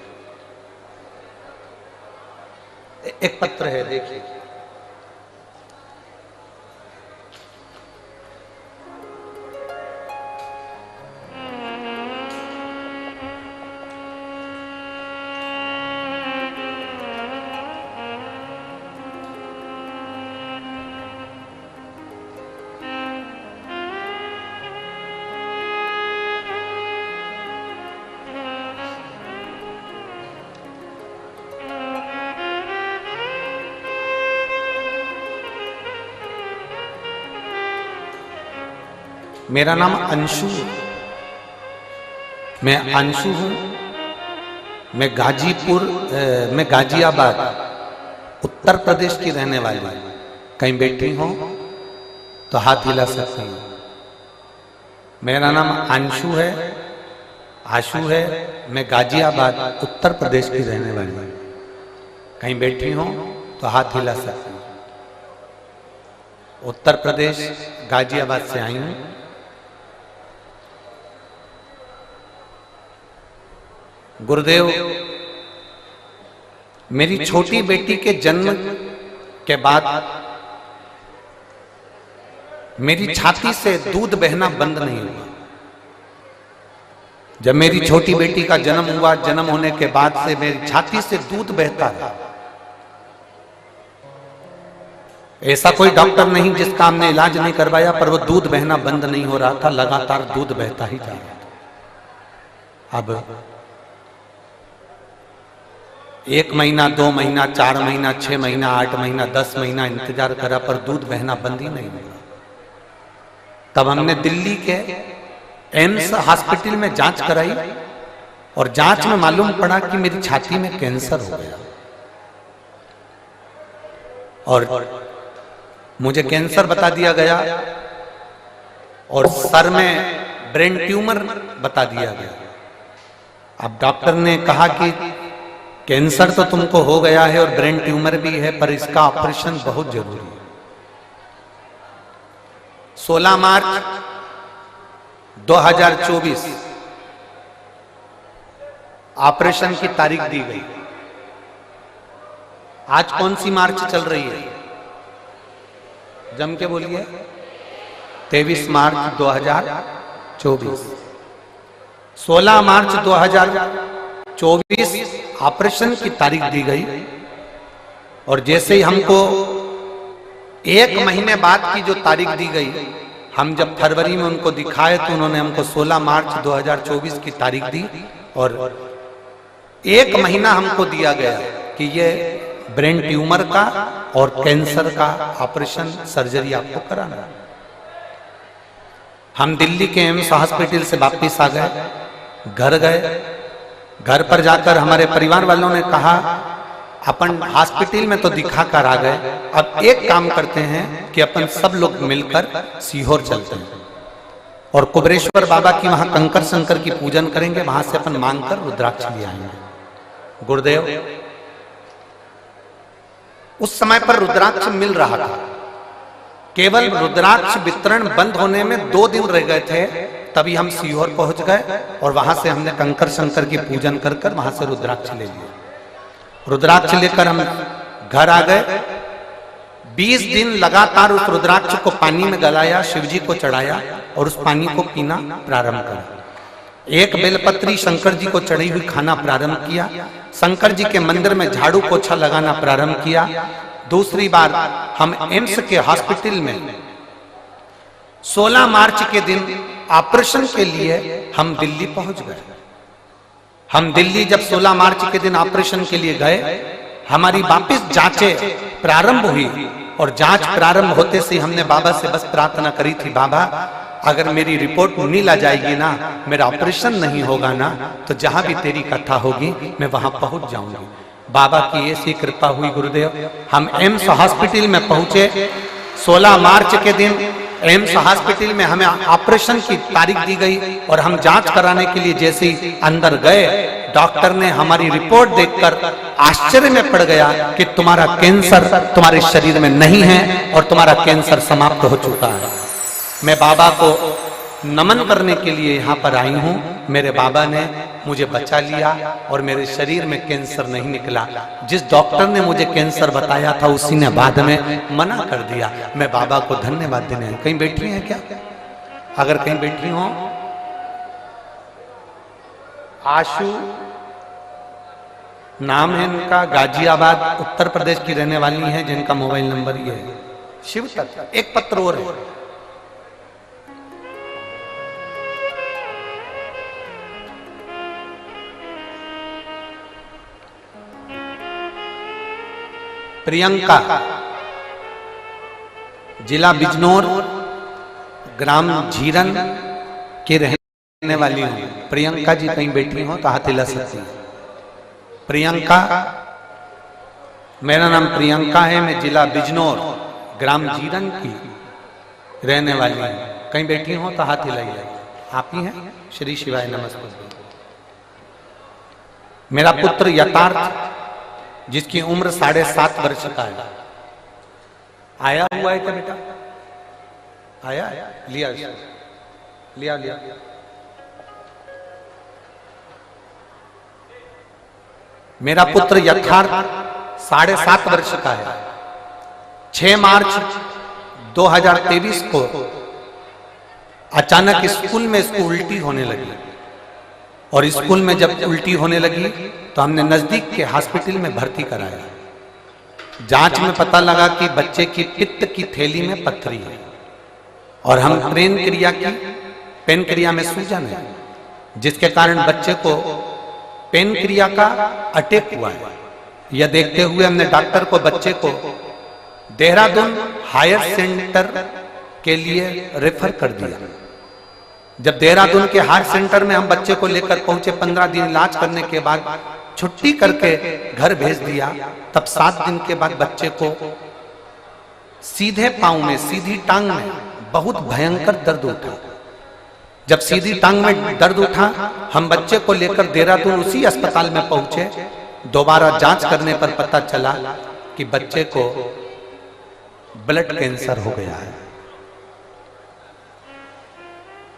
एक पत्र है, देखिए। मेरा नाम अंशु है। मैं अंशु हूं। मैं गाजियाबाद उत्तर प्रदेश की रहने वाली हूं। कहीं बैठी हो तो हाथ हिला सकती हूं। मेरा नाम अंशु है, आशु है। मैं गाजियाबाद उत्तर प्रदेश की रहने वाली हूं। कहीं बैठी हो तो हाथ हिला सकती हूं। उत्तर प्रदेश गाजियाबाद से आई हूं। गुरुदेव, मेरी छोटी बेटी के जन्म के बाद मेरी छाती से दूध बहना बंद नहीं हुआ। जब मेरी छोटी बेटी का जन्म हुआ, जन्म होने के बाद से मेरी छाती से दूध बहता रहा। ऐसा कोई डॉक्टर नहीं जिसका हमने इलाज नहीं करवाया, पर वो दूध बहना बंद नहीं हो रहा था, लगातार दूध बहता ही जा रहा था। अब 1 महीना, 2 महीना, 4 महीना, 6 महीना, 8 महीना, 10 महीना इंतजार करा, पर दूध बहना बंद ही नहीं हुआ। तब हमने दिल्ली के एम्स हॉस्पिटल में जांच कराई और जांच में मालूम पड़ा कि मेरी छाती में कैंसर हो गया और मुझे कैंसर बता दिया गया और सर में ब्रेन ट्यूमर बता दिया गया। अब डॉक्टर ने कहा कि कैंसर तो तुमको हो गया है और ब्रेन ट्यूमर भी है, पर इसका ऑपरेशन बहुत जरूरी है। 16 मार्च 2024 ऑपरेशन की तारीख दी गई। आज कौन सी मार्च चल रही है? जम के बोलिए। 23 मार्च 2024। 16 मार्च 2024 ऑपरेशन की तारीख दी गई और जैसे ही हमको 1 महीने बाद की जो तारीख दी गई, हम जब फरवरी में उनको दिखाए तो उन्होंने हमको 16 मार्च 2024 की तारीख दी और 1 महीना हमको दिया गया कि ये ब्रेन ट्यूमर का और कैंसर का ऑपरेशन सर्जरी आपको कराना है। हम दिल्ली के एम्स हॉस्पिटल से वापिस आ गए, घर गए। घर पर जाकर हमारे परिवार वालों ने कहा अपन हॉस्पिटल में तो दिखा कर आ गए, अब एक काम करते हैं कि अपन सब लोग मिलकर सीहोर चलते हैं और कुबरेश्वर बाबा की वहां कंकर शंकर की पूजन करेंगे, वहां से अपन मांगकर रुद्राक्ष ले आएंगे। गुरुदेव, उस समय पर रुद्राक्ष मिल रहा था। केवल रुद्राक्ष वितरण बंद होने में 2 दिन रह गए थे, तभी हम सीहोर पहुंच गए और वहां से हमने कंकर शंकर की पूजन कर कर वहां से रुद्राक्ष ले लिया। रुद्राक्ष लेकर हम घर आ गए। 20 दिन लगातार उस रुद्राक्ष को पानी में गलाया, शिवजी को चढ़ाया और उस पानी को पीना प्रारंभ करा। एक बेलपत्री शंकर जी को चढ़ी हुई खाना प्रारंभ किया। शंकर जी के मंदिर में झाड़ू पोछा लगाना प्रारंभ किया। दूसरी बार हम एम्स के हॉस्पिटल में 16 मार्च के दिन ऑपरेशन के लिए हम दिल्ली पहुंच गए। हम दिल्ली जब 16 मार्च के दिन ऑपरेशन के लिए गए, हमारी वापिस जांचें प्रारंभ हुई और जांच प्रारंभ होते से हमने बाबा से बस प्रार्थना करी थी, बाबा अगर मेरी रिपोर्ट नील आ जाएगी ना, मेरा ऑपरेशन नहीं होगा ना, तो जहां भी तेरी कथा होगी मैं वहां पहुंच जाऊंगी। बाबा की ऐसी कृपा हुई गुरुदेव, हम एम्स हॉस्पिटल में पहुंचे। 16 मार्च के दिन एम्स हॉस्पिटल में हमें ऑपरेशन की तारीख दी गई और हम जांच कराने के लिए जैसे ही अंदर गए, डॉक्टर ने हमारी रिपोर्ट देखकर आश्चर्य में पड़ गया कि तुम्हारा कैंसर तुम्हारे शरीर में नहीं है और तुम्हारा कैंसर समाप्त हो चुका है। मैं बाबा को नमन करने के लिए यहाँ पर आई हूँ। मेरे बाबा ने मुझे बचा लिया और मेरे शरीर में कैंसर नहीं निकला। जिस डॉक्टर ने मुझे कैंसर बताया था उसी ने बाद में मना कर दिया। मैं बाबा को धन्यवाद देने। कहीं बैठी हैं क्या? अगर कहीं बैठी हो, आशु नाम है इनका, गाजियाबाद उत्तर प्रदेश की रहने वाली हैं, जिनका मोबाइल नंबर ये है। शिव तत्व। एक पत्र और है। प्रियंका, जिला बिजनौर, ग्राम झीरन के रहने वाली हूँ। प्रियंका जी कहीं बैठी हो तो हाथ हिला सकती है। प्रियंका, मेरा नाम प्रियंका है, मैं जिला बिजनौर ग्राम जीरन की रहने वाली हूँ। कहीं बैठी हो तो हाथ हिलाइए। आप ही हैं? श्री शिवाय नमस्ते। मेरा पुत्र यथार्थ, जिसकी उम्र 7.5 वर्ष का है, आया हुआ है क्या बेटा? आया? लिया लिया लिया। मेरा पुत्र यथार्थ 7.5 वर्ष का है। 6 मार्च 2023 को अचानक स्कूल में इसको उल्टी होने लगी, और स्कूल में जब उल्टी होने लगी तो हमने नजदीक के हॉस्पिटल में भर्ती कराया। जांच में पता लगा कि बच्चे की पित्त की थैली में पथरी है, और हम पेन क्रिया में सूजन है, जिसके कारण बच्चे को पेन क्रिया का अटैक हुआ है। यह देखते हुए हमने डॉक्टर को बच्चे को देहरादून हायर सेंटर के लिए रेफर कर दिया। जब देहरादून के हायर सेंटर में हम बच्चे को लेकर पहुंचे, 15 दिन इलाज करने के बाद छुट्टी करके घर भेज दिया। तब 7 दिन के बाद बच्चे को सीधे पांव में, सीधी टांग में बहुत भयंकर दर्द उठा। जब सीधी टांग में दर्द उठा, हम बच्चे को लेकर देहरादून उसी अस्पताल में पहुंचे। दोबारा जांच करने पर पता चला कि बच्चे को ब्लड कैंसर हो गया है।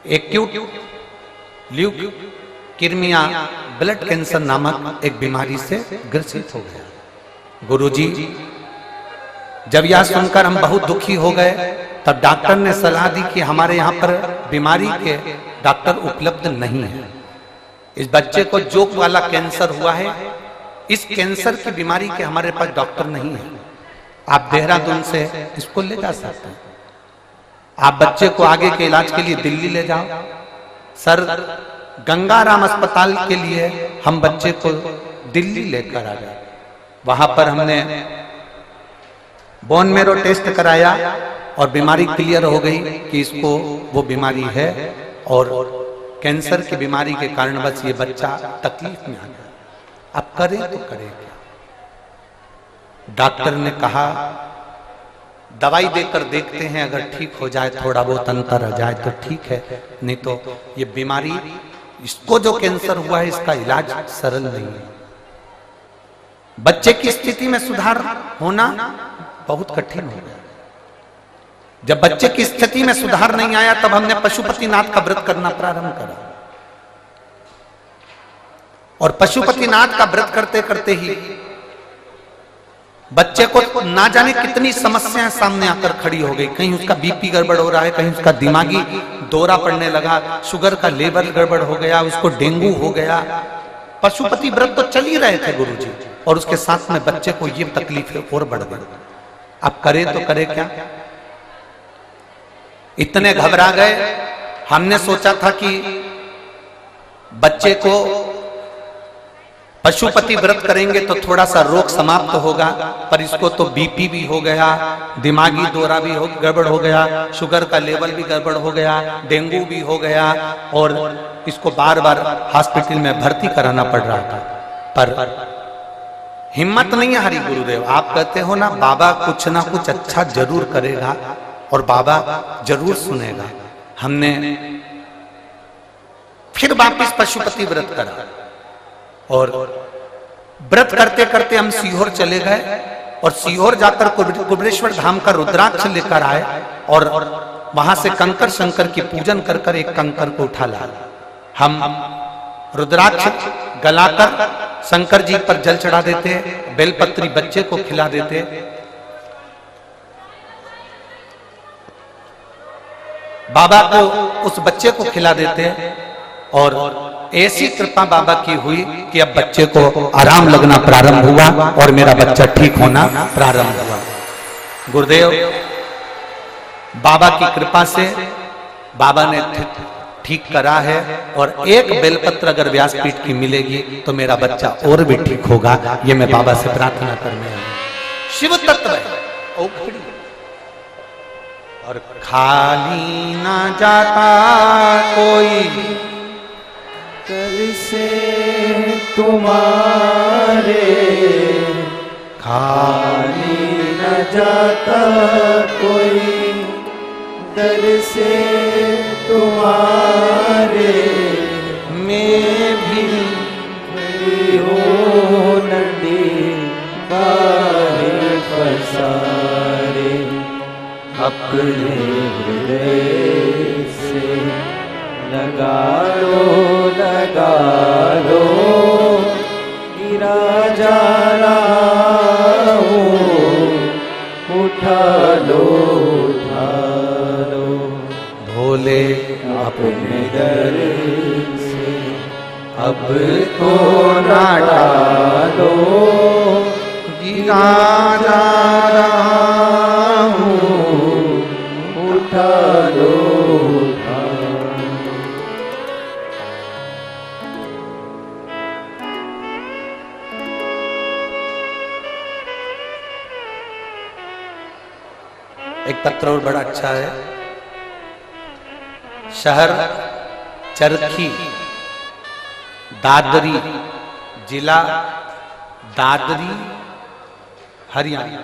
एक्यूट ल्यूकेमिया ब्लड कैंसर नामक एक बीमारी से ग्रसित हो गया। गुरुजी, जब यह सुनकर हम बहुत दुखी हो गए, तब डॉक्टर ने सलाह दी कि हमारे यहाँ पर बीमारी के डॉक्टर उपलब्ध नहीं है। इस बच्चे को जोक वाला कैंसर हुआ है, इस कैंसर की बीमारी के हमारे पास डॉक्टर नहीं है। आप देहरादून से इसको ले जा सकते हैं। आप बच्चे को आगे के इलाज के लिए दिल्ली ले जाओ। सर, गंगाराम अस्पताल के लिए हम बच्चे को दिल्ली लेकर आ गए। वहां पर हमने बोन मेरो टेस्ट कराया और बीमारी क्लियर हो गई कि इसको वो बीमारी है, और कैंसर की बीमारी के कारण बस ये बच्चा तकलीफ में आ गया। अब करें तो करें क्या? डॉक्टर ने कहा दवाई देकर देखते हैं, अगर ठीक हो जाए, थोड़ा बहुत अंतर आ जाए तो ठीक है, नहीं तो ये बीमारी, इसको जो कैंसर हुआ है, इसका इलाज सरल नहीं है। बच्चे की स्थिति में सुधार होना बहुत कठिन हो गया। जब बच्चे की स्थिति में सुधार नहीं आया, तब हमने पशुपतिनाथ का व्रत करना प्रारंभ करा, और पशुपतिनाथ का व्रत करते करते ही बच्चे को ना जाने कितनी समस्याएं सामने आकर खड़ी हो गई। कहीं उसका बीपी गड़बड़ हो रहा है, कहीं उसका दिमागी दौरा पड़ने लगा, शुगर का लेवल गड़बड़ हो गया, उसको डेंगू हो गया। पशुपति व्रत तो चल ही रहे थे गुरुजी, और उसके साथ में बच्चे को ये तकलीफें और बढ़ गई। अब करे तो करे क्या? इतने घबरा गए। हमने सोचा था कि बच्चे को पशुपति व्रत करेंगे तो थोड़ा सा रोग समाप्त होगा, पर इसको तो बीपी भी हो गया, दिमागी दौरा भी गड़बड़ हो गया, शुगर का लेवल भी गड़बड़ हो गया, डेंगू भी हो गया, और इसको बार बार हॉस्पिटल में भर्ती कराना पड़ रहा था। पर हिम्मत नहीं हारी गुरुदेव। आप कहते हो ना, बाबा कुछ ना कुछ अच्छा जरूर करेगा और बाबा जरूर सुनेगा। हमने फिर वापिस पशुपति व्रत करा, और व्रत करते करते हम सीहोर चले गए, और सीहोर जाकर कुबरेश्वर धाम का रुद्राक्ष लेकर आए, और वहां से कंकर शंकर की पूजन कर कर एक कंकर को उठा लाए। हम रुद्राक्ष गलाकर शंकर जी पर जल चढ़ा देते, बेलपत्री बच्चे को खिला देते। बाबा को उस बच्चे को खिला देते, और ऐसी कृपा बाबा की हुई कि अब बच्चे को आराम लगना प्रारंभ हुआ, और मेरा बच्चा ठीक होना प्रारंभ हुआ। गुरुदेव, बाबा की कृपा से बाबा ने ठीक करा है, और एक बेलपत्र अगर व्यासपीठ की मिलेगी तो मेरा बच्चा और भी ठीक होगा। ये मैं बाबा से प्रार्थना करने आया। शिव तत्व है। और खाली ना जाता कोई कर से तुम्हारे, खाली न जाता कोई दर से तुम्हारे। मैं भी खड़ी हो नदी बाहर पसारे, अपने हृदय से लगा लो गिरा जा रहा हूँ, उठा लो भोले अपने दर से अब तो ना डालो, गिरा जा रहा हूँ, उठा लो। एक पत्र और बड़ा अच्छा है। शहर चरखी, दादरी, जिला दादरी, हरियाणा।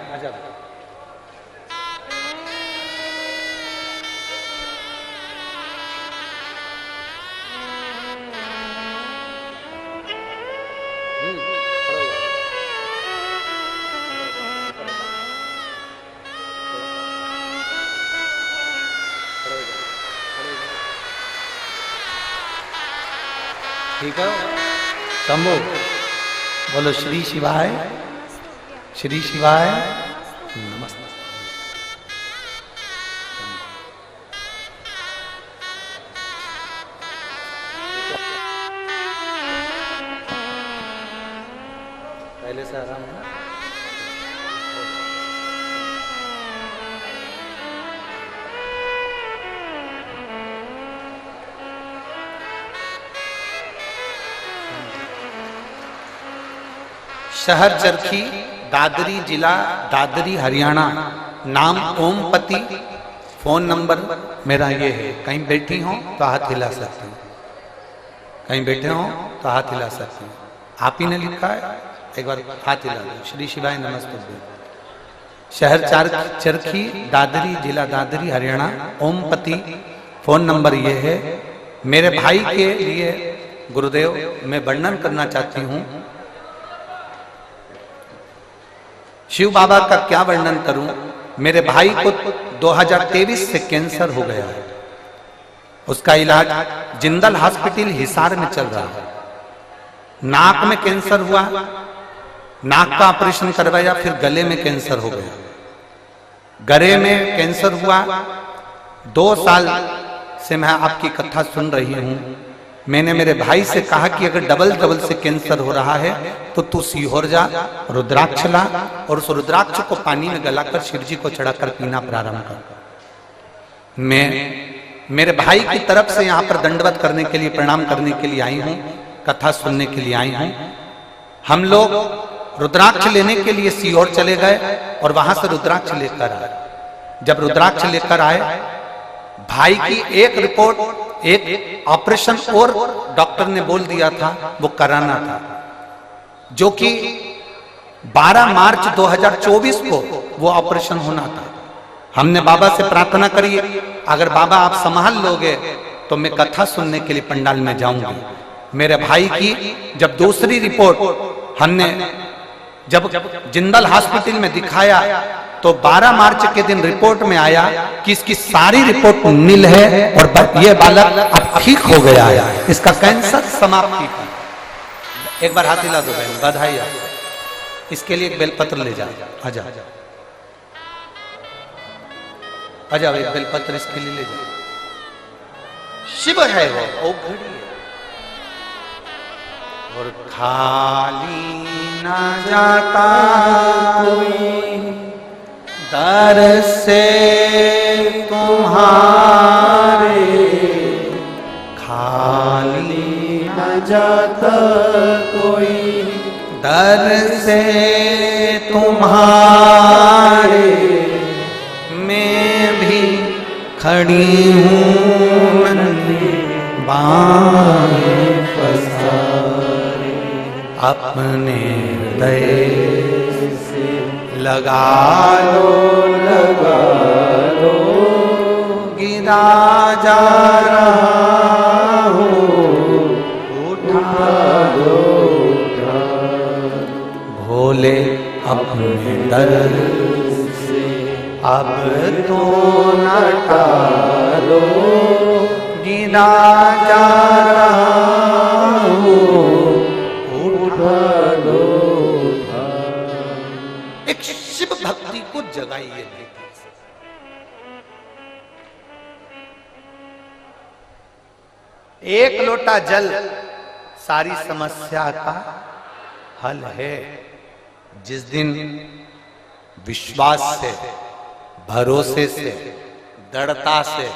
ठीक है, शंभो बोलो श्री शिवाय, श्री शिवाय नमस्ते। पहले से आराम है। शहर चरखी, दादरी, जिला दादरी, हरियाणा। नाम ओमपति। फोन नंबर मेरा ये है। कहीं बैठी हो तो हाथ हिला सकते हैं, कहीं बैठे हो तो हाथ हिला सकते हैं। आप ही ने लिखा है, एक बार हाथ हिला दो। श्री शिवाय नमस्ते। शहर चरखी, दादरी, जिला दादरी, हरियाणा। ओमपति। फोन नंबर ये है। मेरे भाई के लिए गुरुदेव मैं वर्णन करना चाहती हूँ। शिव बाबा का क्या वर्णन करूं। मेरे भाई को 2023 से कैंसर हो गया है। उसका इलाज जिंदल हॉस्पिटल हिसार में चल रहा है। नाक में कैंसर हुआ, नाक का ऑपरेशन करवाया, फिर गले में कैंसर हो गया। गले में कैंसर हुआ। 2 साल से मैं आपकी कथा सुन रही हूं। मैंने मेरे भाई से कहा कि अगर डबल से कैंसर हो रहा है तो तू सीहोर जा, रुद्राक्ष ला और उस रुद्राक्ष को पानी में गलाकर शिव जी को चढ़ाकर पीना प्रारंभ कर। मैं मेरे भाई की तरफ से यहाँ पर दंडवत करने के लिए, प्रणाम करने के लिए आई हूँ, कथा सुनने के लिए आई हूँ। हम लोग रुद्राक्ष लेने के लिए सीहोर चले गए और वहां से रुद्राक्ष लेकर आए। जब रुद्राक्ष लेकर आए, भाई की एक रिपोर्ट, एक ऑपरेशन और डॉक्टर ने बोल दिया था वो कराना था, जो कि 12 मार्च 2024 को वो ऑपरेशन होना था। हमने बाबा से प्रार्थना करी, अगर बाबा आप संभाल लोगे तो मैं कथा सुनने के लिए पंडाल में जाऊंगी। मेरे भाई की जब दूसरी रिपोर्ट हमने जब जिंदल हॉस्पिटल में दिखाया तो 12 मार्च के दिन रिपोर्ट में आया कि इसकी सारी रिपोर्ट नील है और ये बालक अब ठीक हो गया है, इसका कैंसर समाप्ति का। एक बार हाथ हिला दो बहन, बधाई। इसके लिए एक बेलपत्र ले जाओ। आजा आजा, एक बेलपत्र इसके लिए ले जाओ। शिव है वो घड़ी है और खाली ना जाता कोई दर से तुम्हारे, खाली न जाता कोई दर से तुम्हारे। मैं भी खड़ी हूँ बाएं पसारे, अपने हृदय से लगा लो, गिरा जा रहा हूँ, उठा लो, भोले अपने दर से अब तो न टालो, गिरा जा रहा हूँ, उठा लो। एक शिव भक्ति को जगाइए। एक लोटा जल सारी समस्या का हल है। जिस दिन विश्वास से, भरोसे से, दृढ़ता से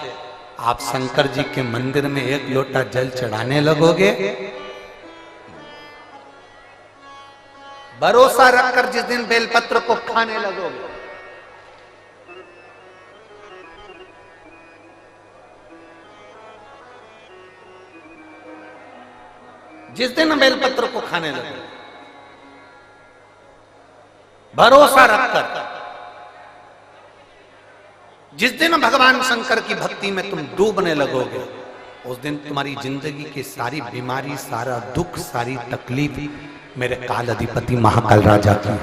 आप शंकर जी के मंदिर में एक लोटा जल चढ़ाने लगोगे, भरोसा रखकर जिस दिन बेलपत्र को खाने लगोगे, जिस दिन बेलपत्र को खाने लगोगे, भरोसा रखकर जिस दिन भगवान शंकर की भक्ति में तुम डूबने लगोगे, उस दिन तुम्हारी जिंदगी की सारी बीमारी, सारा दुख, सारी तकलीफ मेरे काल अधिपति महाकाल राजा की।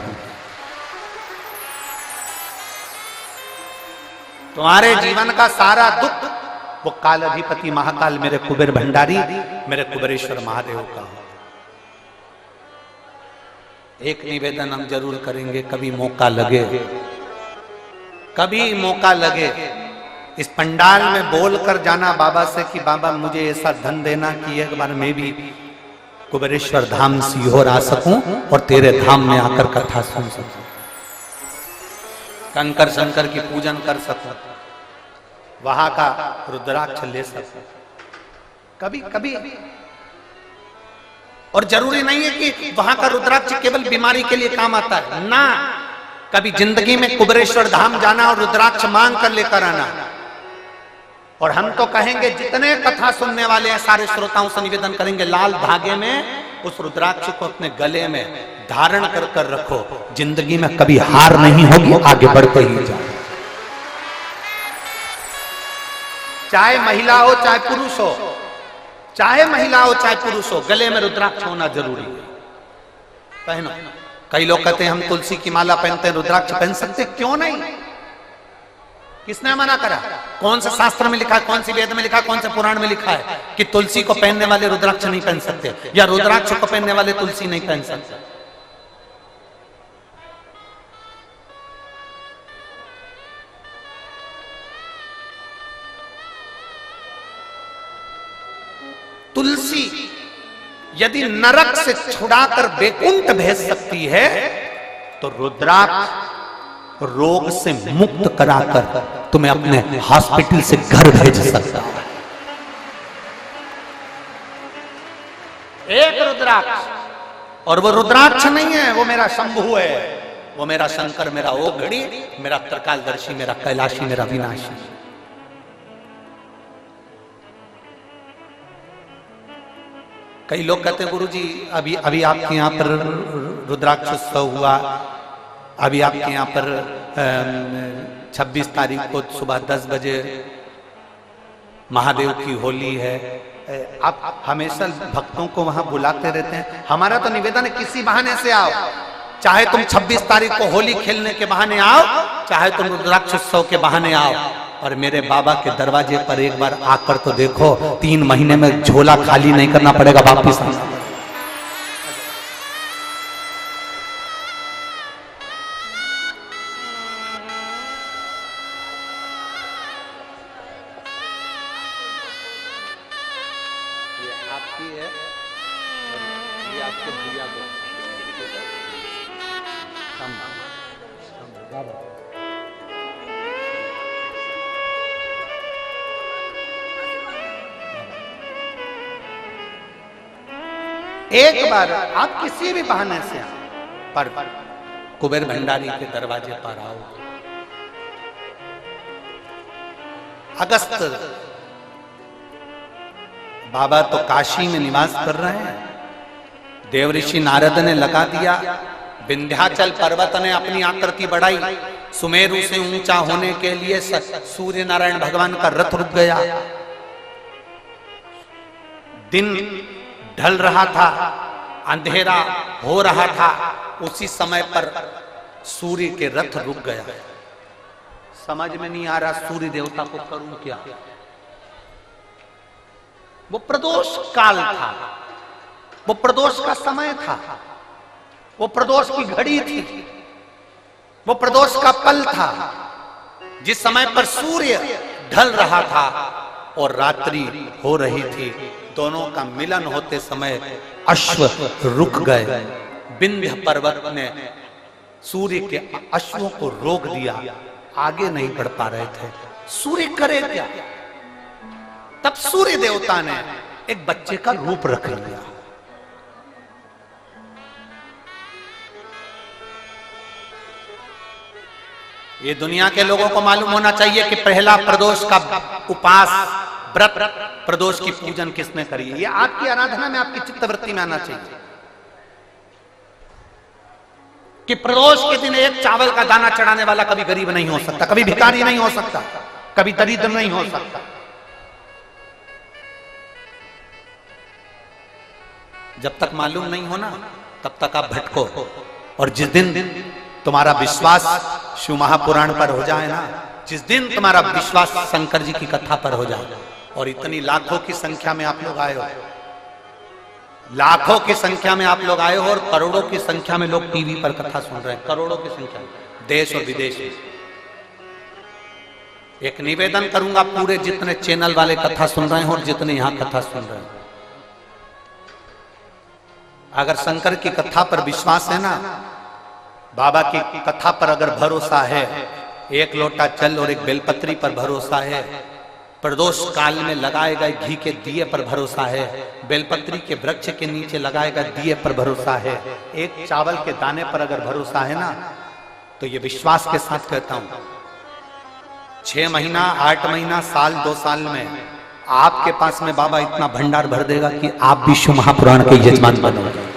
तुम्हारे जीवन का सारा दुख वो काल अधिपति महाकाल मेरे कुबेर भंडारी, मेरे कुबेरेश्वर महादेव का हो। एक निवेदन हम जरूर करेंगे, कभी मौका लगे, कभी मौका लगे, इस पंडाल में बोलकर जाना बाबा से कि बाबा मुझे ऐसा धन देना कि एक बार मैं भी कुबेरेश्वर धाम सीहोर आ सकूं और तेरे धाम में आकर कथा सुन सकूं, कंकर शंकर की पूजन कर सकूं, वहां का रुद्राक्ष ले सकूं। कभी कभी, और जरूरी नहीं है कि वहां का रुद्राक्ष केवल बीमारी के लिए काम आता है ना, कभी जिंदगी में कुबेरेश्वर धाम जाना और रुद्राक्ष मांग कर लेकर आना। और हम तो कहेंगे, जितने कथा सुनने वाले हैं सारे श्रोताओं से निवेदन करेंगे, लाल धागे में उस रुद्राक्ष को अपने गले में धारण कर कर रखो, जिंदगी में कभी हार नहीं होगी, आगे बढ़ते ही जाओ। चाहे महिला हो चाहे पुरुष हो, चाहे महिला हो चाहे पुरुष हो, गले में रुद्राक्ष होना जरूरी है। पहनो। कई लोग कहते हैं हम तुलसी की माला पहनते हैं, रुद्राक्ष पहन सकते, क्यों नहीं? किसने मना करा? कौन से शास्त्र में लिखा है, कौन सी वेद में लिखा है, कौन से पुराण में लिखा है कि तुलसी को पहनने वाले रुद्राक्ष नहीं पहन सकते, या रुद्राक्ष को पहनने वाले तुलसी नहीं पहन सकते? तुलसी यदि नरक से छुड़ाकर बैकुंठ भेज सकती है, तो रुद्राक्ष रोग से मुक्त कराकर तुम्हें अपने हॉस्पिटल से घर भेज सकता है। एक रुद्राक्ष, और वो रुद्राक्ष नहीं है, वो मेरा शंभु है, वो मेरा शंकर, मेरा ओघड़ी, मेरा त्रिकालदर्शी, मेरा कैलाशी, मेरा विनाशी। कई लोग कहते हैं गुरुजी अभी आपके यहाँ पर रुद्राक्ष उत्सव हुआ, अभी आपके यहाँ पर 26 तारीख को सुबह 10 बजे महादेव की होली है, आप हमेशा भक्तों को वहां बुलाते रहते हैं। हमारा तो निवेदन है किसी बहाने से आओ, चाहे तुम 26 तारीख को होली खेलने के बहाने आओ, चाहे तुम रुद्राक्ष उत्सव के बहाने आओ, और मेरे बाबा के दरवाजे पर एक बार आकर तो देखो, 3 महीने में झोला खाली नहीं करना पड़ेगा वापिस। ये आपकी है, ये आपके भैया को एक बार आप किसी भी बहाने से पर कुबेर भंडारी के दरवाजे पर आओ। अगस्त बाबा तो काशी में निवास कर रहे हैं। देव ऋषि नारद ने लगा दिया, विंध्याचल पर्वत ने अपनी आकृति बढ़ाई, सुमेरु से ऊंचा होने के लिए सूर्य नारायण भगवान का रथ रुक गया। दिन ढल रहा था, अंधेरा हो रहा था, उसी समय पर सूर्य के रथ रुक गया। समझ में नहीं आ रहा सूर्य देवता को करूं क्या। वो प्रदोष काल था, वो प्रदोष का समय था, वो प्रदोष की घड़ी थी, वो प्रदोष का पल था, जिस समय पर सूर्य ढल रहा था और रात्रि हो रही थी। दोनों का मिलन होते समय अश्व रुक गए। विंध्य पर्वत ने सूर्य के अश्वों को रोक दिया, आगे नहीं बढ़ पा रहे थे। सूर्य करे क्या? तब सूर्य देवता ने एक बच्चे का रूप रख लिया। ये दुनिया के लोगों को मालूम होना चाहिए कि पहला प्रदोष का उपास व्रत, प्रदोष की पूजन किसने करी है। ये आपकी आराधना में, आपकी चित्तवृत्ति में आना चाहिए कि प्रदोष के दिन एक चावल का दाना चढ़ाने वाला कभी गरीब नहीं हो सकता, कभी भिखारी नहीं हो सकता, कभी दरिद्र नहीं हो सकता। जब तक मालूम नहीं हो ना, तब तक आप भटको। और जिस दिन तुम्हारा विश्वास शिव महापुराण पर हो जाए ना, जिस दिन तुम्हारा विश्वास शंकर जी की कथा पर हो जाए, और इतनी लाखों की संख्या में आप लोग आए हो, लाखों की संख्या में आप लोग आए हो, और करोड़ों की संख्या में लोग टीवी पर कथा सुन रहे हैं, करोड़ों की संख्या में, देश और विदेश में। एक निवेदन करूंगा, पूरे जितने चैनल वाले कथा सुन रहे हैं और जितने यहां कथा सुन रहे हैं, अगर शंकर की कथा पर विश्वास है ना, बाबा की कथा पर अगर भरोसा है, एक लोटा जल और एक बेलपत्री पर भरोसा है, प्रदोष काल में लगाए गए घी के दिए पर भरोसा है, बेलपत्री के वृक्ष के नीचे लगाए गए दिए पर भरोसा है, एक चावल के दाने पर अगर भरोसा है ना, तो ये विश्वास के साथ कहता हूं 6 महीना 8 महीना साल 2 साल में आपके पास में बाबा इतना भंडार भर देगा कि आप भी शिव महापुराण के यजमान बनोगे।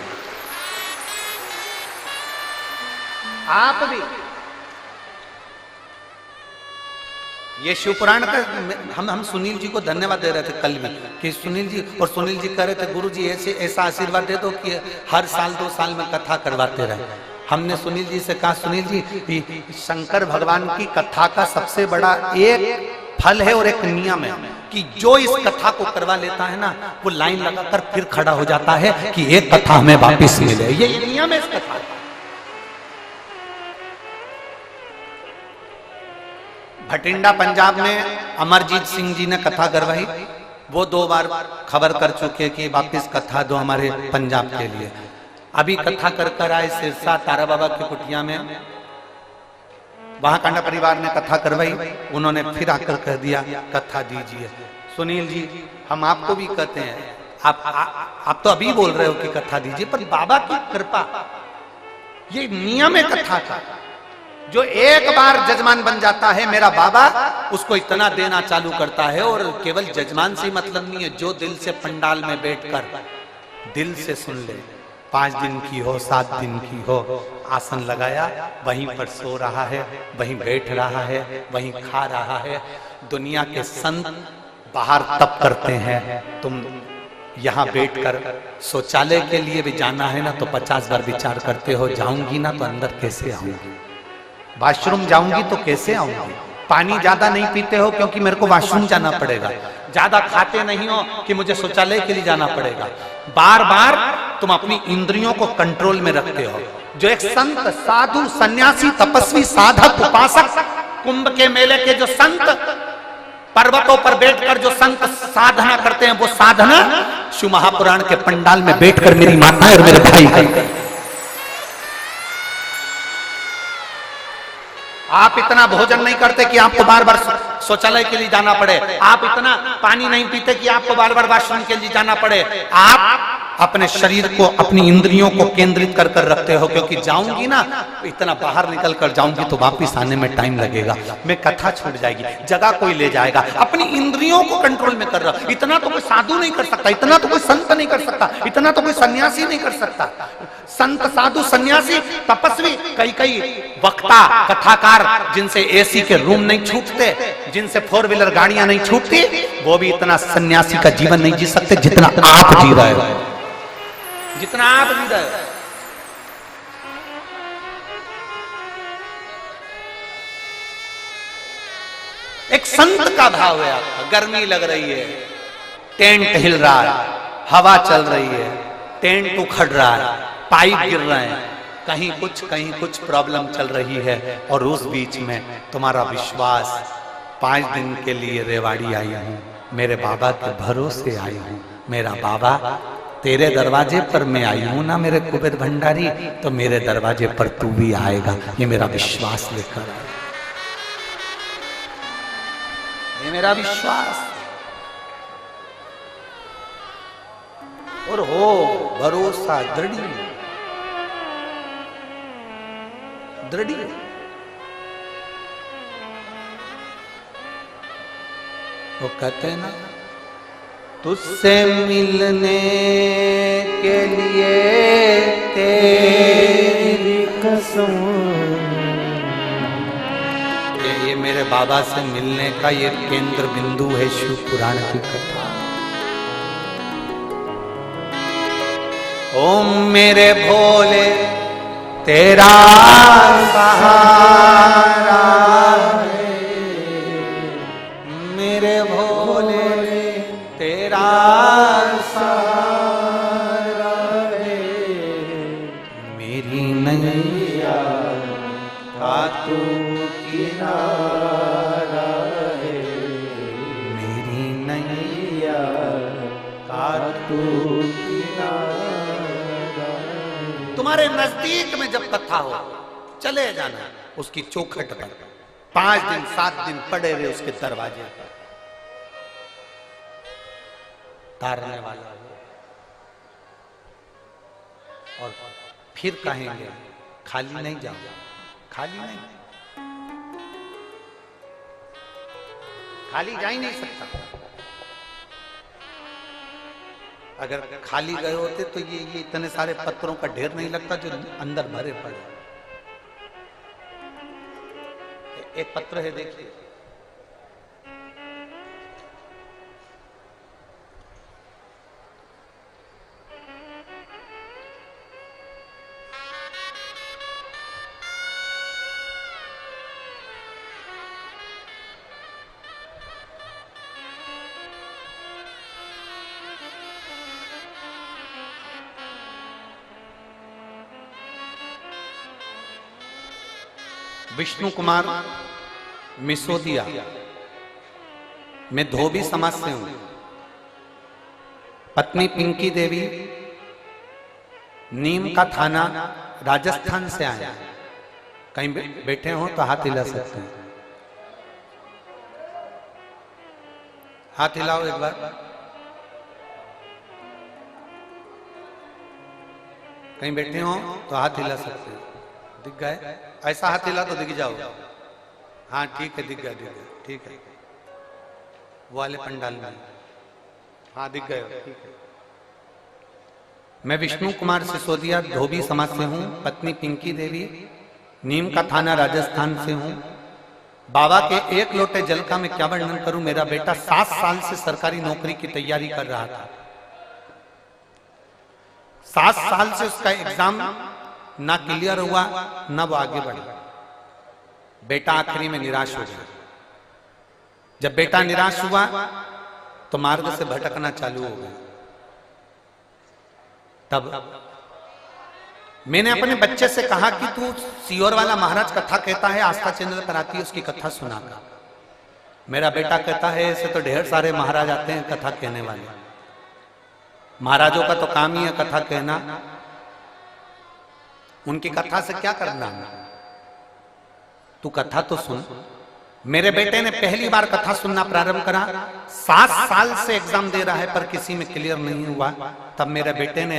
आप भी ये शिवपुराण का हम सुनील जी को धन्यवाद दे रहे थे कल भी कि सुनील जी कह रहे थे गुरु जी ऐसा आशीर्वाद दे दो कि हर साल 2 साल में कथा करवाते रहे। हमने सुनील जी से कहा, सुनील जी शंकर भगवान की कथा का सबसे बड़ा एक फल है और एक नियम है कि जो इस कथा को करवा लेता है ना, वो लाइन लगाकर फिर खड़ा हो जाता है कि एक कथा हमें वापिस मिले। ये नियम है इस कथा। भटिंडा पंजाब में अमरजीत सिंह जी ने कथा करवाई, वो 2 बार खबर कर चुके कि वापिस कथा दो हमारे पंजाब के लिए। अभी कथा कर आए सिरसा तारा बाबा की कुटिया में, वहां कांडा परिवार ने कथा करवाई, उन्होंने फिर आकर कह दिया कथा दीजिए। सुनील जी हम आपको भी कहते हैं, आप तो अभी बोल रहे हो कि कथा दीजिए, पर बाबा की कृपा, ये नियम है कथा का। जो एक बार जजमान बन जाता है मेरा बाबा, उसको इतना देना चालू करता है। और केवल जजमान से मतलब नहीं है, जो दिल से पंडाल में बैठकर दिल से सुन ले, 5 दिन की हो 7 दिन की हो, आसन लगाया वहीं पर सो रहा है, वहीं बैठ रहा है, वहीं खा रहा है। दुनिया के संत बाहर तप करते हैं, तुम यहाँ बैठकर शौचालय के लिए भी जाना है ना तो 50 बार विचार करते हो, जाऊंगी ना तो अंदर कैसे आऊंगी, वॉशरूम जाऊंगी तो कैसे आऊंगी। पानी ज्यादा नहीं पीते हो क्योंकि मेरे को वॉशरूम जाना पड़ेगा, ज्यादा खाते नहीं हो कि मुझे शौचालय के लिए जाना पड़ेगा। बार बार तुम अपनी इंद्रियों को कंट्रोल में रखते हो। जो एक संत, साधु, सन्यासी, तपस्वी, साधक, उपासक, कुंभ के मेले के जो संत, पर्वतों पर बैठकर जो संत साधना करते हैं, वो साधना शिव महापुराण के पंडाल में बैठकर मेरी माता और मेरे भाई करते हैं। आप इतना भोजन नहीं करते कि आपको बार बार शौचालय के लिए जाना पड़े, आप इतना पानी नहीं पीते कि आपको बार बार वॉशरूम के लिए जाना पड़े, आप अपने शरीर को, अपनी इंद्रियों को केंद्रित कर कर रखते हो, क्योंकि जाऊंगी ना, इतना बाहर निकल कर जाऊंगी तो वापिस आने में टाइम लगेगा, मैं कथा छूट जाएगी, जगह कोई ले जाएगा। अपनी इंद्रियों को कंट्रोल में कर रहा। इतना तो कोई साधु नहीं कर सकता, इतना तो कोई संत नहीं कर सकता, इतना तो कोई सन्यासी नहीं कर सकता। संत, साधु, सन्यासी, तपस्वी, कई वक्ता, कथाकार, जिनसे एसी के रूम नहीं छूटते, जिनसे 4 व्हीलर गाड़ियां नहीं छूटती, वो भी इतना सन्यासी का जीवन नहीं जी सकते जितना आप जी रहे हो, जितना आप जी रहे हो। एक संत का भाव है आपका। गर्मी लग रही है, टेंट हिल रहा है, हवा चल रही है, टेंट उखड़ रहा है, पाइप गिर रहे हैं, कहीं कुछ प्रॉब्लम चल रही है, और उस बीच में तुम्हारा विश्वास, 5 दिन के लिए रेवाड़ी आई हूं, मेरे बाबा के भरोसे आई हूं, मेरा बाबा तेरे दरवाजे पर मैं आई हूं ना मेरे कुबेर भंडारी, तो मेरे दरवाजे पर तू भी आएगा, ये मेरा विश्वास लेकर आए, ये मेरा विश्वास। और हो भरोसा दृढ़, वो कहते हैं ना, तुझसे मिलने के लिए तेरी कसम, ये मेरे बाबा से मिलने का ये केंद्र बिंदु है शिव पुराण की कथा। ओम मेरे भोले तेरा सहारा है, मेरे भोले तेरा सहारा है, मेरी नैया का तू किनारा है, मेरी नैया का तू किनारा। तुम्हारे नजदीक में जब कथा हो चले जाना उसकी चौखट पर, 5 दिन 7 दिन पड़े रहे उसके दरवाजे पर, तारने वाला हो, और फिर कहेंगे खाली नहीं जाऊंगा, खाली नहीं, खाली जा ही नहीं सकता। अगर खाली गए होते तो ये इतने सारे पत्थरों का ढेर नहीं लगता जो अंदर भरे पड़े। एक पत्र है, देखिए, विष्णु कुमार मिसोदिया, मैं धोबी समाज से हूं, पत्नी पिंकी देवी नीम का थाना राजस्थान से आए। कहीं बैठे हो तो हाथ हिला सकते हैं, हाथ हिलाओ एक बार। कहीं बैठे हो तो हाथ हिला सकते हैं, दिख गए? ऐसा हाथ हिला तो दिख जाओ। हाँ ठीक है, दिख गया, दिख गया, ठीक है। वो वाले पंडाल में, हाँ दिख गए, ठीक है। मैं विष्णु कुमार सिसोदिया धोबी समाज से हूँ, पत्नी पिंकी देवी नीम का थाना राजस्थान से हूँ। बाबा के 1 लोटे जल का मैं क्या वर्णन करूं। मेरा बेटा 7 साल से सरकारी नौकरी की तैयारी कर रहा था। 7 साल से उसका एग्जाम ना क्लियर हुआ, ना वो आगे बढ़ा। बेटा आखिरी में निराश हो गया। जब बेटा निराश हुआ तो मार्ग से भटकना चालू हो गया। तब मैंने अपने बच्चे से कहा कि तू सीहोर वाला महाराज कथा कहता है, आस्था चैनल पर आती है, उसकी कथा सुनागा। मेरा बेटा कहता है ऐसे तो ढेर सारे महाराज आते हैं कथा कहने वाले, महाराजों का तो काम ही है कथा कहना, उनकी कथा से क्या करना है, तू कथा तो सुन। मेरे बेटे ने पहली बार कथा सुनना प्रारंभ करा, 7 साल से एग्जाम दे रहा है पर किसी में क्लियर नहीं हुआ। तब मेरे बेटे ने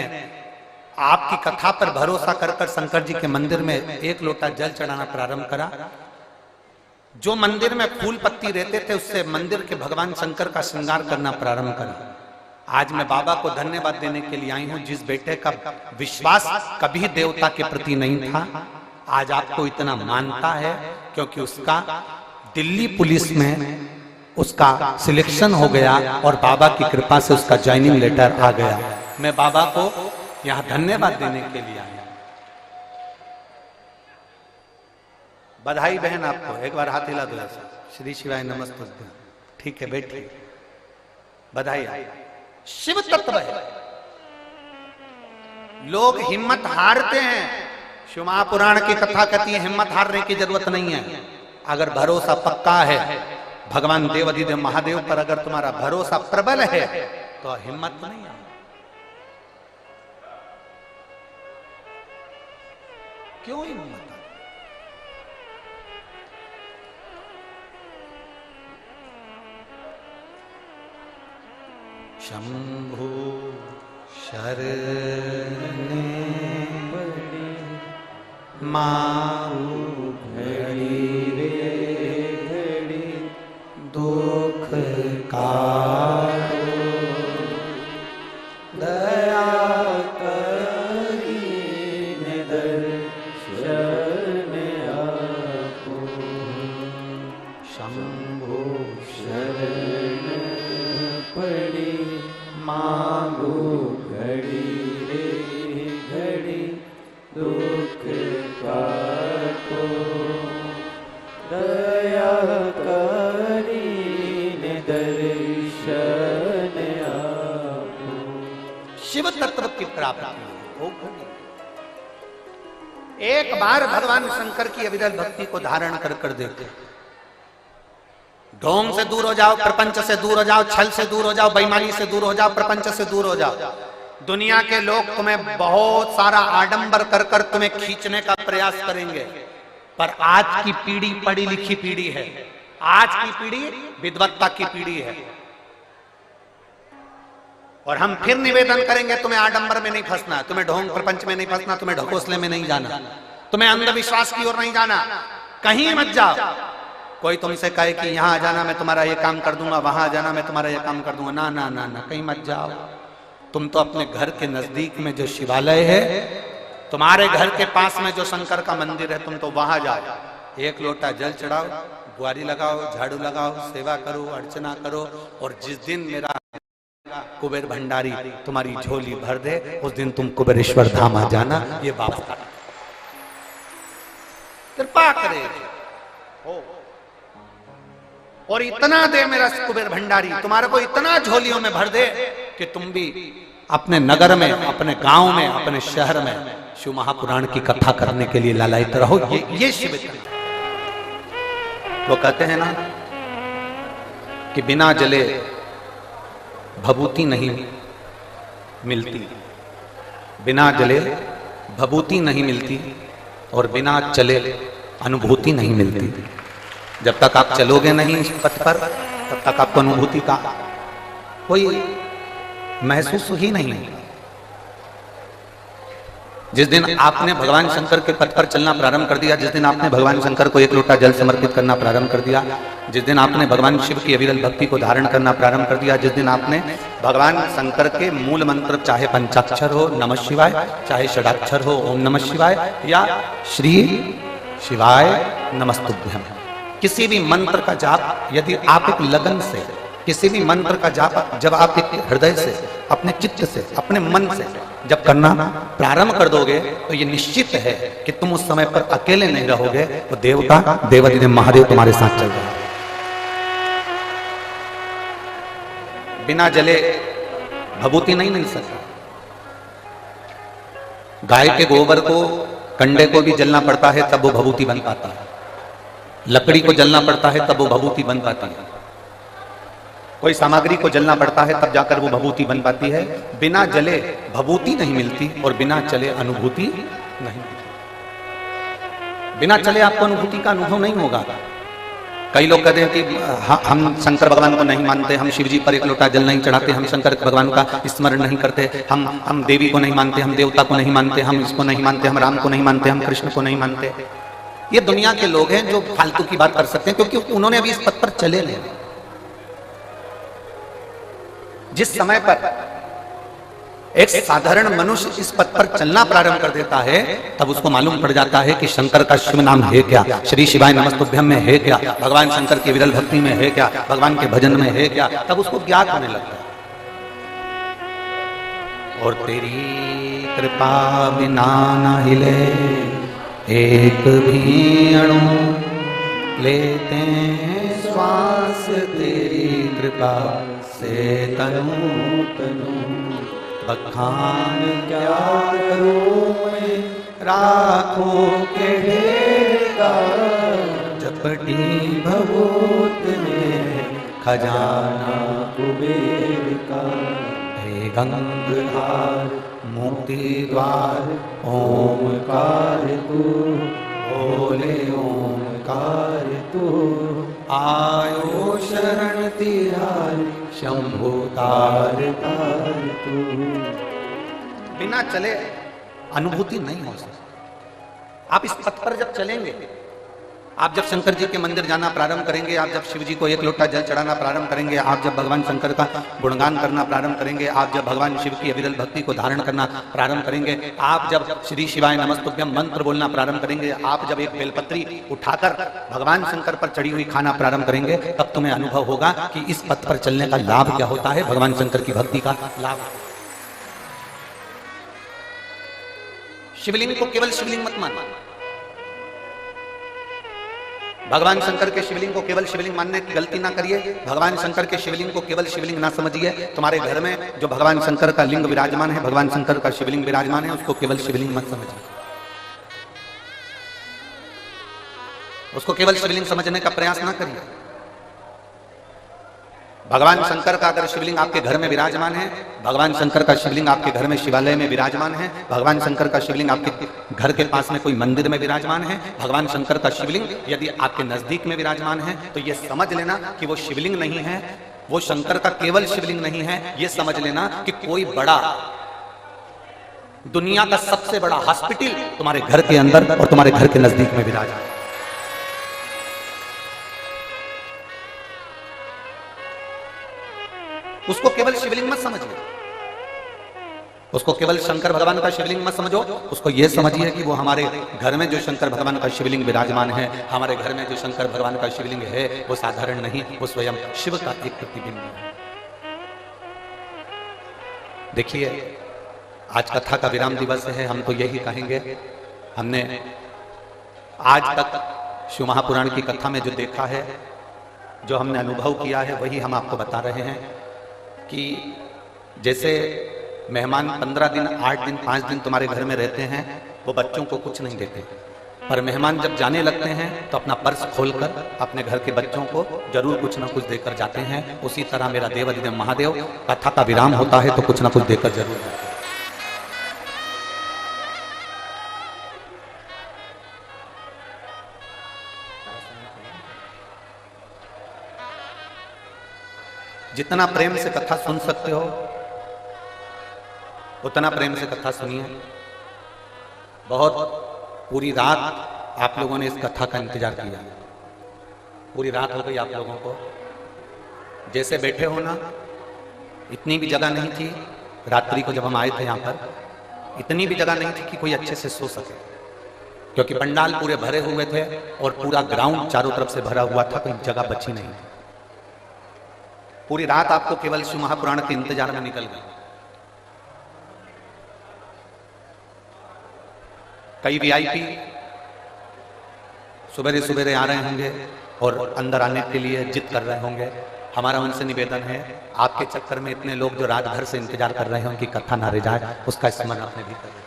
आपकी कथा पर भरोसा कर शंकर जी के मंदिर में 1 लोटा जल चढ़ाना प्रारंभ करा। जो मंदिर में फूल पत्ती रहते थे उससे मंदिर के भगवान शंकर का श्रृंगार करना प्रारंभ करा। आज मैं बाबा को धन्यवाद देने के लिए आई हूं, जिस बेटे का विश्वास कभी देवता के प्रति नहीं था, आज आपको इतना मानता है, क्योंकि उसका दिल्ली पुलिस में उसका सिलेक्शन हो गया और बाबा की कृपा से उसका ज्वाइनिंग लेटर आ गया। मैं बाबा को यहां धन्यवाद देने के लिए आया। बधाई बहन आपको, एक बार हाथ हिला दो ऐसा, श्री शिवाय नमस्ते। ठीक है बैठिए, बधाई। शिव तत्व है, लोग हिम्मत हारते हैं। शिव महापुराण की कथा कहती है हिम्मत हारने की जरूरत नहीं है। अगर भरोसा पक्का है भगवान देवाधिदेव महादेव पर, अगर तुम्हारा भरोसा प्रबल है तो हिम्मत नहीं है। क्यों हिम्मत? शंभु शरणे पड़ी माऊ घड़ी रे घड़ी दुख काटो, दया करीने दर्शन आपो। शंभु शरण पड़ी मांगो घड़ी रे घड़ी दुख काटो, दया करीने दर्शन आपो। शिव तत्व की प्राप्ति हो। एक बार भगवान शंकर की अविरल भक्ति को धारण कर देते, ढोंग से दूर हो जाओ, प्रपंच से दूर हो जाओ, छल से दूर हो जाओ, बेईमानी से दूर हो जाओ, प्रपंच से दूर हो जाओ। दुनिया के लोग तुम्हें बहुत सारा आडंबर कर तुम्हें खींचने का प्रयास करेंगे, पर आज की पीढ़ी पढ़ी लिखी पीढ़ी है, आज की पीढ़ी विद्वत्ता की पीढ़ी है। और हम फिर निवेदन करेंगे तुम्हें आडंबर में नहीं फंसना, तुम्हें ढोंग प्रपंच में नहीं फंसना, तुम्हें ढकोसले में नहीं जाना, तुम्हें अंधविश्वास की ओर नहीं जाना, कहीं मत जाओ। कोई तुमसे कहे कि यहां आ जाना मैं तुम्हारा ये काम कर दूंगा, वहां आ जाना मैं तुम्हारा ये काम कर दूंगा, ना ना ना ना, कहीं मत जाओ। तुम तो अपने घर के नजदीक में जो शिवालय है, तुम्हारे घर के पास में जो शंकर का मंदिर है, तुम तो वहां जाओ, 1 लोटा जल चढ़ाओ, बुआरी लगाओ, झाड़ू लगाओ, सेवा करो, अर्चना करो। और जिस दिन मेरा कुबेर भंडारी तुम्हारी झोली भर दे, उस दिन तुम कुबेरेश्वर धाम आ जाना। ये बाबा कृपा करे और इतना दे मेरा कुबेर भंडारी, तुम्हारे को इतना झोलियों में भर दे कि तुम भी अपने नगर में, अपने गांव में, अपने शहर में शिव महापुराण की कथा करने के लिए लालायित रहो। ये शिव वो कहते हैं ना कि बिना जले भभूति नहीं मिलती, बिना जले भभूति नहीं मिलती, और बिना चले अनुभूति नहीं मिलती। जब तक आप चलोगे नहीं इस पथ पर, तब तक आपको अनुभूति का कोई महसूस ही नहीं। जिस दिन आपने भगवान शंकर के पथ पर चलना प्रारंभ कर दिया, जिस दिन आपने भगवान शंकर को 1 लोटा जल समर्पित करना प्रारंभ कर दिया, जिस दिन आपने भगवान शिव की अविरल भक्ति को धारण करना प्रारंभ कर दिया, जिस दिन आपने भगवान शंकर के मूल मंत्र, चाहे पंचाक्षर हो नमः शिवाय, चाहे षडाक्षर हो ओम नमः शिवाय, या श्री शिवाय नमस्तुभ्यम, किसी भी मंत्र का जाप यदि आप एक लगन से, किसी भी मंत्र का जाप जब आप एक हृदय से, अपने चित्त से, अपने मन से जब करना प्रारंभ कर दोगे, तो ये निश्चित है कि तुम उस समय पर अकेले नहीं रहोगे, तो देवता देवाधिदेव महादेव तुम्हारे साथ चल रहे हैं। बिना जले भभूति नहीं मिल सकती। गाय के गोबर को, कंडे को भी जलना पड़ता है तब वो भभूति बन पाता है, लकड़ी को जलना पड़ता है तब वो भभूति बन पाती है, कोई सामग्री को जलना पड़ता है तब जाकर वो भभूति बन पाती है। बिना जले भभूति नहीं मिलती और बिना चले अनुभूति नहीं मिलती। बिना चले आपको अनुभूति का अनुभव नहीं होगा। कई लोग कहते हैं कि हम शंकर भगवान को नहीं मानते, हम शिव जी पर एक लोटा जल नहीं चढ़ाते, हम शंकर भगवान का स्मरण नहीं करते, हम देवी को नहीं मानते, हम देवता को नहीं मानते, हम इसको नहीं मानते, हम राम को नहीं मानते, हम कृष्ण को नहीं मानते। ये दुनिया के लोग हैं जो फालतू की बात कर सकते हैं, क्योंकि उन्होंने अभी इस पथ पर चले नहीं। जिस समय पर एक साधारण मनुष्य इस पथ पर चलना प्रारंभ कर देता है, तब उसको मालूम पड़ जाता है कि शंकर का शिव नाम है क्या, श्री शिवाय नमस्तुभ्यम में है क्या, भगवान शंकर की विरल भक्ति में है क्या, भगवान के भजन में है क्या, तब उसको ज्ञात होने लगता है। और तेरी कृपा बिना न हिले एक भी अणु, लेते हैं श्वास तेरी कृपा से तनु तनु। बखान क्या करूं मैं राखों के ढेर का, चपटी भभूत में खजाना कुबेर का। हे गंगहार मुक्ति द्वार ओमकार तू, बोले ओमकार तू। आयो शरण तिहारी शंभु तार तार तू। बिना चले अनुभूति नहीं हो सकती। आप इस पथ पर जब चलेंगे, आप जब शंकर जी के मंदिर जाना प्रारंभ करेंगे, आप जब शिव जी को एक लोटा जल चढ़ाना प्रारंभ करेंगे, आप जब भगवान शंकर का गुणगान करना प्रारंभ करेंगे, आप जब भगवान शिव की अविरल भक्ति को धारण करना प्रारंभ करेंगे, आप जब श्री शिवाय नमस्तुभ्यम मंत्र बोलना प्रारंभ करेंगे, आप जब एक बेलपत्री उठाकर भगवान शंकर पर चढ़ी हुई खाना प्रारंभ करेंगे, तब तुम्हें अनुभव होगा कि इस पथ पर चलने का लाभ क्या होता है, भगवान शंकर की भक्ति का लाभ। शिवलिंग को केवल शिवलिंग मत मानना। भगवान शंकर के शिवलिंग को केवल शिवलिंग मानने की गलती ना करिए। भगवान शंकर के शिवलिंग को केवल शिवलिंग ना समझिए। तुम्हारे घर में जो भगवान शंकर का लिंग विराजमान है, भगवान शंकर का शिवलिंग विराजमान है, उसको केवल शिवलिंग मत समझिए। उसको केवल शिवलिंग समझने का प्रयास ना करिए। भगवान शंकर का अगर शिवलिंग आपके घर में विराजमान है, भगवान शंकर का शिवलिंग आपके घर में शिवालय में विराजमान है, भगवान शंकर का शिवलिंग आपके घर के पास में कोई मंदिर में विराजमान है, भगवान शंकर का शिवलिंग यदि आपके नजदीक में विराजमान है, तो यह समझ लेना कि वो शिवलिंग नहीं है, वो शंकर का केवल शिवलिंग नहीं है। यह समझ लेना कि कोई बड़ा, दुनिया का सबसे बड़ा हॉस्पिटल तुम्हारे घर के अंदर और तुम्हारे घर के नजदीक में विराजमान है। उसको केवल शिवलिंग मत समझिए, उसको केवल शंकर भगवान का शिवलिंग मत समझो। उसको यह समझिए कि वो हमारे घर में जो शंकर भगवान का शिवलिंग विराजमान है, हमारे घर में जो शंकर भगवान का शिवलिंग है, वो साधारण नहीं, वो स्वयं शिव का एक प्रतिबिंब है। देखिए, आज कथा का विराम दिवस है। हम तो यही कहेंगे, हमने आज तक शिव महापुराण की कथा में जो देखा है, जो हमने अनुभव किया है, वही हम आपको बता रहे हैं कि जैसे मेहमान 15 दिन, 8 दिन, 5 दिन तुम्हारे घर में रहते हैं, वो बच्चों को कुछ नहीं देते, पर मेहमान जब जाने लगते हैं तो अपना पर्स खोलकर अपने घर के बच्चों को जरूर कुछ ना कुछ देकर जाते हैं। उसी तरह मेरा देवाधिदेव महादेव कथा का विराम होता है तो कुछ ना कुछ देकर जरूर जाते हैं। जितना प्रेम से कथा सुन सकते हो उतना प्रेम से कथा सुनिए। बहुत पूरी रात आप लोगों ने इस कथा का इंतजार किया, पूरी रात हो गई आप लोगों को। जैसे बैठे हो ना, इतनी भी जगह नहीं थी रात्रि को जब हम आए थे यहाँ पर, इतनी भी जगह नहीं थी कि कोई अच्छे से सो सके, क्योंकि पंडाल पूरे भरे हुए थे और पूरा ग्राउंड चारों तरफ से भरा हुआ था, कोई जगह बची नहीं थी। पूरी रात आपको केवल शिव महापुराण के इंतजार में निकल गई। कई वीआईपी सुबह सुबह आ रहे होंगे और अंदर आने के लिए जिद कर रहे होंगे। हमारा उनसे निवेदन है, आपके चक्कर में इतने लोग जो रात भर से इंतजार कर रहे हैं उनकी कथा ना रह जाए, उसका स्मरण अपने भीतर रखें।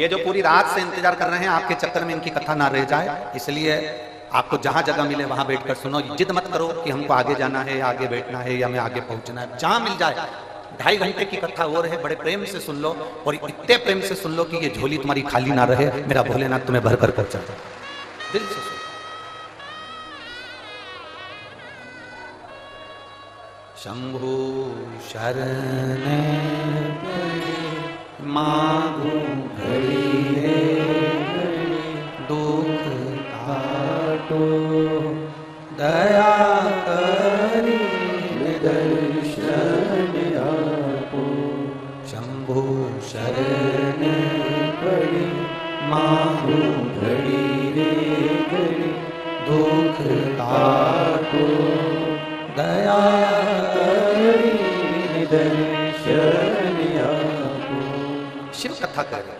ये जो पूरी रात से इंतजार कर रहे हैं, आपके चक्कर में इनकी कथा ना रह जाए, इसलिए आपको जहां जगह मिले वहां बैठकर सुनो। जिद मत करो कि हमको आगे जाना है या आगे बैठना है या हमें आगे पहुंचना है। जहां मिल जाए, 2.5 घंटे की कथा हो रहे, बड़े प्रेम से सुन लो, और इतने प्रेम से सुन लो कि ये झोली तुम्हारी खाली ना रहे। मेरा भोलेनाथ तुम्हें भर कर पहुंचा। दिल से सुनो। शंभु शरण मांगू घड़ी रे घड़ी दुख काटो दया करी दर्शन आपो शंभु शरण पड़ी मांगू घड़ी रे घड़ी दुख काटो दया करी दर्शन आपो। शिव कथा कर